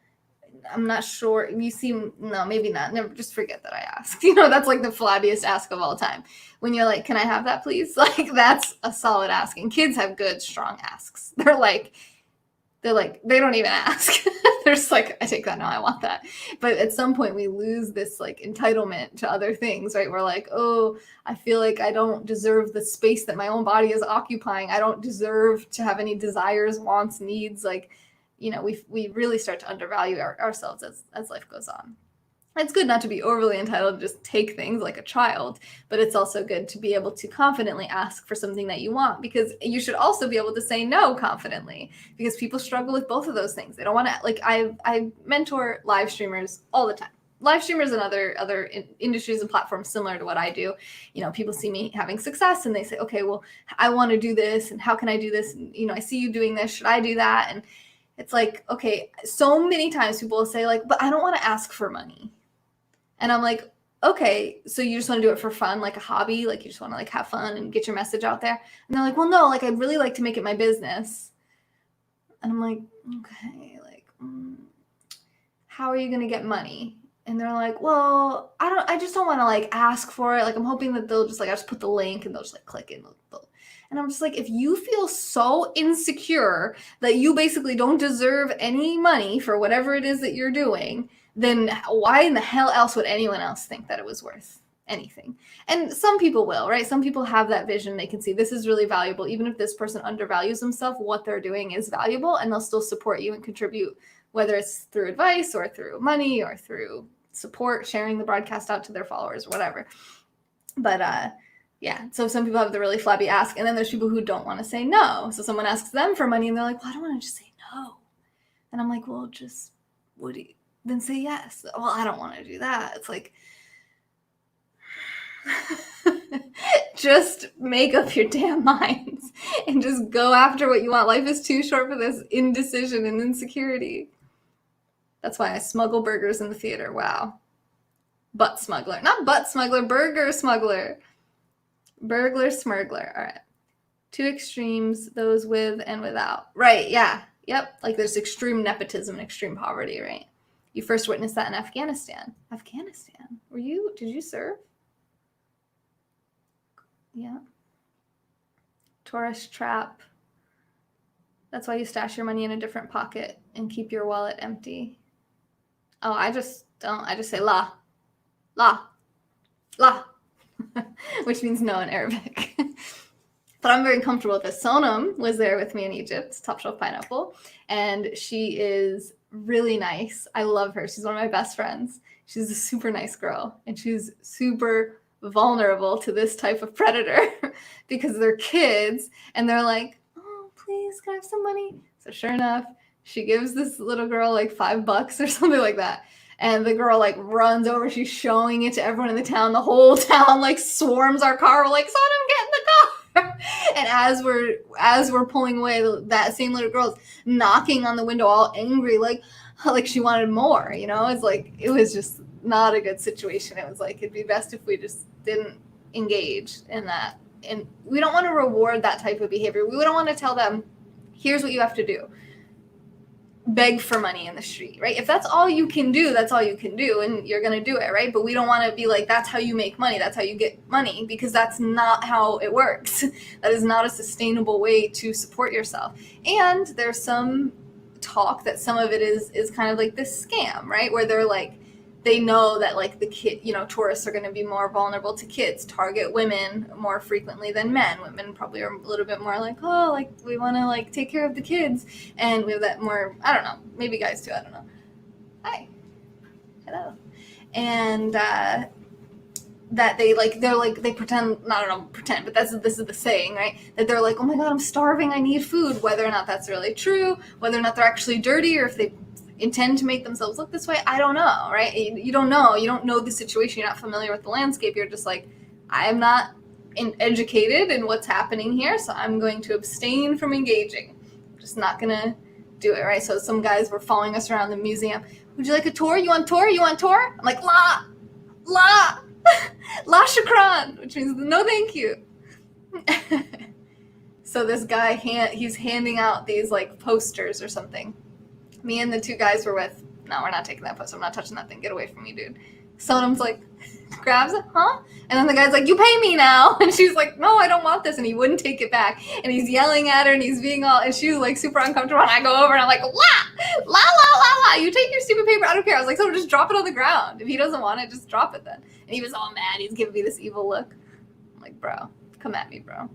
I'm not sure. No, maybe not. Never, just forget that I asked. That's like the flabbiest ask of all time. When you're like, can I have that, please? Like, that's a solid ask. And kids have good, strong asks. They're like, they don't even ask. They're just like, I take that now, I want that. But at some point we lose this like entitlement to other things, right? We're like, oh, I feel like I don't deserve the space that my own body is occupying. I don't deserve to have any desires, wants, needs. Like, we really start to undervalue ourselves as life goes on. It's good not to be overly entitled to just take things like a child, but it's also good to be able to confidently ask for something that you want, because you should also be able to say no confidently, because people struggle with both of those things. They don't want to, like, I mentor live streamers all the time. Live streamers and other industries and platforms similar to what I do. People see me having success and they say, okay, well, I want to do this, and how can I do this? And, I see you doing this. Should I do that? And it's like, okay, so many times people will say like, but I don't want to ask for money. And I'm like, okay, so you just want to do it for fun, like a hobby, like you just want to like have fun and get your message out there. And they're like, well, no, like I'd really like to make it my business. And I'm like, okay, like, how are you going to get money? And they're like, well, I just don't want to like ask for it. Like, I'm hoping that they'll just like, I just put the link and they'll just like click it. And I'm just like, if you feel so insecure that you basically don't deserve any money for whatever it is that you're doing, then why in the hell else would anyone else think that it was worth anything? And some people will, right? Some people have that vision. They can see this is really valuable. Even if this person undervalues themselves, what they're doing is valuable, and they'll still support you and contribute, whether it's through advice or through money or through support, sharing the broadcast out to their followers, whatever. But yeah, so some people have the really flabby ask, and then there's people who don't want to say no. So someone asks them for money and they're like, well, I don't want to just say no. And I'm like, well, just then say yes. Well, I don't want to do that. It's like, just make up your damn minds and just go after what you want. Life is too short for this indecision and insecurity. That's why I smuggle burgers in the theater. Wow. Butt smuggler. Not butt smuggler, burger smuggler. Burglar smuggler. All right. Two extremes, those with and without. Right, yeah. Yep. Like there's extreme nepotism and extreme poverty, right? You first witnessed that in Afghanistan. Afghanistan. Did you serve? Yeah. Tourist trap. That's why you stash your money in a different pocket and keep your wallet empty. Oh, I just don't. I just say la. La. La. Which means no in Arabic. But I'm very comfortable with this. Sonam was there with me in Egypt, Top Shelf Pineapple, and she is really nice. I love her. She's one of my best friends. She's a super nice girl, and she's super vulnerable to this type of predator because they're kids, and they're like, oh, please, can I have some money? So sure enough, she gives this little girl like $5 or something like that. And the girl like runs over. She's showing it to everyone in the town. The whole town like swarms our car. We're like, Sonam, get in the car. And as we're pulling away, that same little girl's knocking on the window, all angry, like she wanted more. It's like it was just not a good situation. It was like it'd be best if we just didn't engage in that. And we don't want to reward that type of behavior. We don't want to tell them, here's what you have to do. Beg for money in the street, right? If that's all you can do, that's all you can do, and you're going to do it, right? But we don't want to be like, that's how you make money, that's how you get money, because that's not how it works. That is not a sustainable way to support yourself. And there's some talk that some of it is kind of like this scam, right? Where they're like, they know that like the kid, tourists are going to be more vulnerable to kids, target women more frequently than men. Women probably are a little bit more like, oh, like we want to like take care of the kids. And we have that more, I don't know, maybe guys too, I don't know. Hi. Hello. And that they pretend, I don't know, pretend, but this is the saying, right? That they're like, oh my God, I'm starving, I need food. Whether or not that's really true, whether or not they're actually dirty, or if they intend to make themselves look this way, I don't know, right? You don't know. You don't know the situation. You're not familiar with the landscape. You're just like, I am not educated in what's happening here, so I'm going to abstain from engaging. I'm just not gonna do it, right? So some guys were following us around the museum. Would you like a tour? You want tour? You want tour? I'm like, la shukran, which means no thank you. So this guy, he's handing out these like posters or something. Me and the two guys we're with, no, we're not taking that poster. I'm not touching that thing. Get away from me, dude. Sonam's like, grabs it, huh? And then the guy's like, you pay me now. And she's like, no, I don't want this. And he wouldn't take it back. And he's yelling at her and he's being all, and she was like super uncomfortable. And I go over and I'm like, la, you take your stupid paper. I don't care. I was like, so just drop it on the ground. If he doesn't want it, just drop it then. And he was all mad. He's giving me this evil look. I'm like, bro, come at me, bro.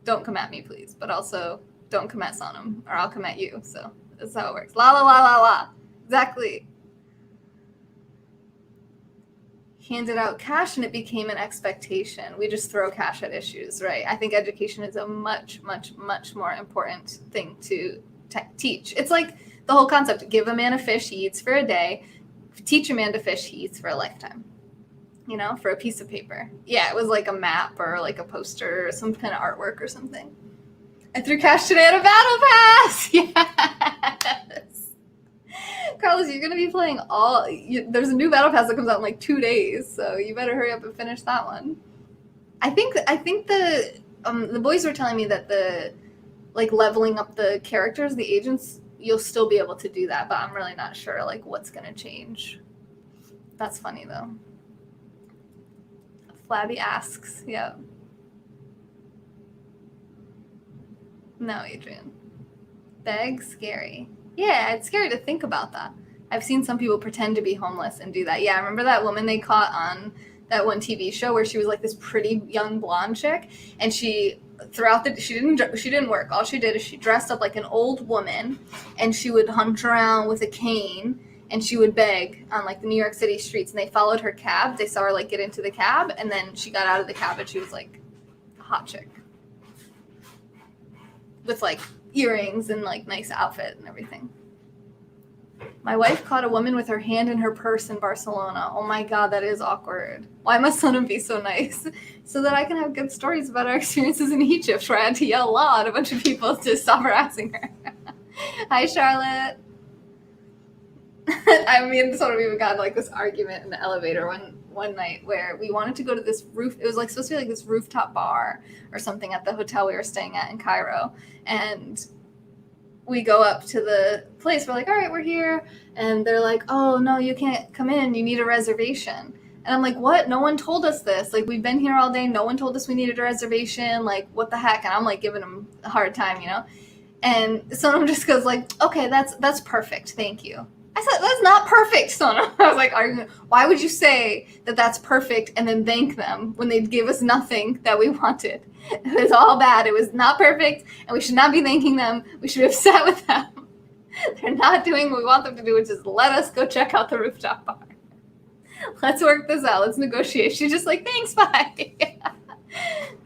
Don't come at me, please. But also, don't come at Sonam or I'll come at you. So that's how it works. La. Exactly. Handed out cash and it became an expectation. We just throw cash at issues, right? I think education is a much more important thing to teach. It's like the whole concept, give a man a fish, he eats for a day. Teach a man to fish, he eats for a lifetime. You know, for a piece of paper. Yeah, it was like a map or like a poster or some kind of artwork or something. I threw cash today at a battle pass! Yes! Carlos, you're going to be playing there's a new battle pass that comes out in like 2 days, so you better hurry up and finish that one. I think the boys were telling me that the like leveling up the characters, the agents, you'll still be able to do that, but I'm really not sure like what's going to change. That's funny though. Flabby asks, yeah. No, Adrian. Beg, scary. Yeah, it's scary to think about that. I've seen some people pretend to be homeless and do that. Yeah, I remember that woman they caught on that one TV show where she was like this pretty young blonde chick, and she didn't work. All she did is she dressed up like an old woman, and she would hunt around with a cane, and she would beg on like the New York City streets, and they followed her cab. They saw her like get into the cab, and then she got out of the cab and she was like a hot chick with like earrings and like nice outfit and everything. My wife caught a woman with her hand in her purse in Barcelona. Oh my God, that is awkward. Why must Sonam be so nice? So that I can have good stories about our experiences in Egypt where I had to yell law at a bunch of people to stop harassing her. Hi, Charlotte. I mean, sort of even got like this argument in the elevator one night where we wanted to go to this roof. It was like supposed to be like this rooftop bar or something at the hotel we were staying at in Cairo. And we go up to the place. We're like, all right, we're here. And they're like, oh, no, you can't come in. You need a reservation. And I'm like, what? No one told us this. Like, we've been here all day. No one told us we needed a reservation. Like, what the heck? And I'm like giving them a hard time, you know? And someone just goes like, okay, that's perfect. Thank you. I said, that's not perfect, Sonam. I was like, why would you say that that's perfect and then thank them when they gave us nothing that we wanted? It was all bad. It was not perfect, and we should not be thanking them. We should be upset with them. They're not doing what we want them to do, which is let us go check out the rooftop bar. Let's work this out. Let's negotiate. She's just like, thanks, bye.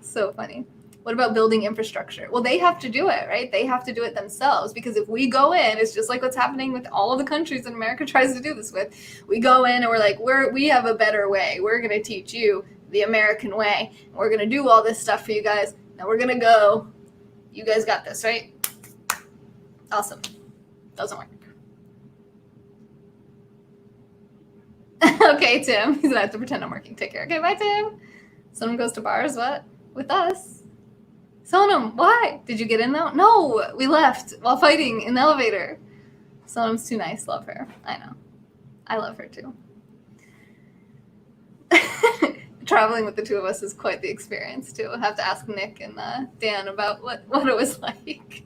So funny. What about building infrastructure? Well, they have to do it, right? They have to do it themselves, because if we go in, it's just like what's happening with all of the countries that America tries to do this with. We go in and we're like, we have a better way. We're going to teach you the American way. We're going to do all this stuff for you guys. Now we're going to go. You guys got this, right? Awesome. Doesn't work. Okay, Tim. He's going to have to pretend I'm working. Take care. Okay, bye, Tim. Someone goes to bars, what? With us. Sonam, why? Did you get in though? No, we left while fighting in the elevator. Sonam's too nice. Love her. I know. I love her too. Traveling with the two of us is quite the experience too. I'll have to ask Nick and Dan about what it was like.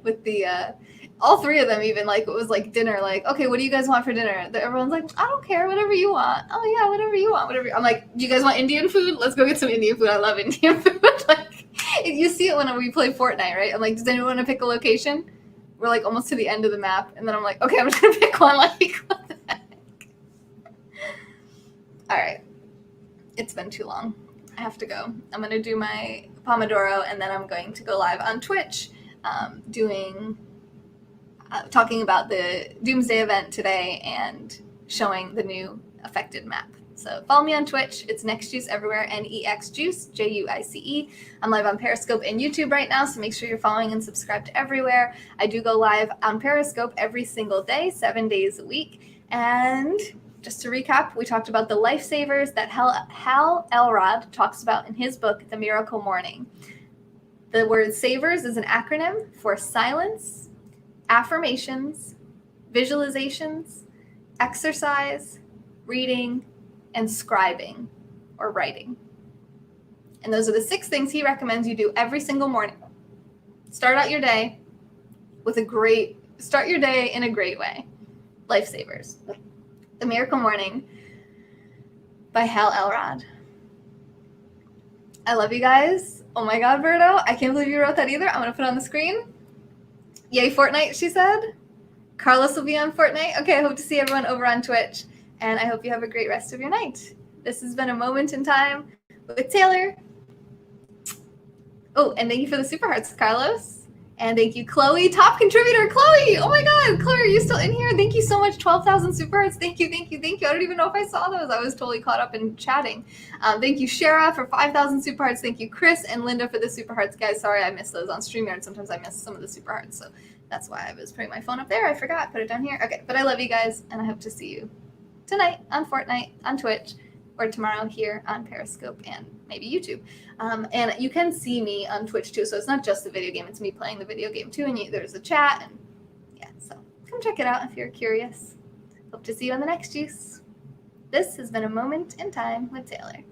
With the all three of them, even like it was like dinner, like, okay, what do you guys want for dinner? Everyone's like, I don't care, whatever you want. Oh yeah, whatever you want, whatever. I'm like, do you guys want Indian food? Let's go get some Indian food. I love Indian food. Like, you see it when we play Fortnite, right? I'm like, does anyone want to pick a location? We're like almost to the end of the map, and then I'm like, okay, I'm just gonna pick one. Like, what the heck? All right, it's been too long. I have to go. I'm gonna do my Pomodoro, and then I'm going to go live on Twitch, talking about the Doomsday event today and showing the new affected map. So follow me on Twitch. It's NextJuice everywhere, NEXJuice, JUICE. I'm live on Periscope and YouTube right now, so make sure you're following and subscribed everywhere. I do go live on Periscope every single day, 7 days a week. And just to recap, we talked about the life savers that Hal Elrod talks about in his book, The Miracle Morning. The word SAVERS is an acronym for silence, affirmations, visualizations, exercise, reading, and scribing or writing. And those are the 6 things he recommends you do every single morning. Start out your day start your day in a great way. Lifesavers. The Miracle Morning by Hal Elrod. I love you guys. Oh my God, Berto, I can't believe you wrote that either. I'm gonna put it on the screen. Yay, Fortnite, she said. Carlos will be on Fortnite. Okay, I hope to see everyone over on Twitch. And I hope you have a great rest of your night. This has been a moment in time with Taylor. Oh, and thank you for the super hearts, Carlos. And thank you, Chloe, top contributor. Chloe, oh my God, Chloe, are you still in here? Thank you so much, 12,000 super hearts. Thank you. I don't even know if I saw those. I was totally caught up in chatting. Thank you, Shara, for 5,000 super hearts. Thank you, Chris and Linda, for the super hearts. Guys, sorry I missed those on StreamYard. Sometimes I miss some of the super hearts, so that's why I was putting my phone up there. I forgot, put it down here. Okay, but I love you guys, and I hope to see you tonight on Fortnite, on Twitch, or tomorrow here on Periscope and maybe YouTube. And you can see me on Twitch too, so it's not just the video game, it's me playing the video game too, and there's a chat, and yeah, so come check it out if you're curious. Hope to see you on the next juice. This has been a moment in time with Taylor.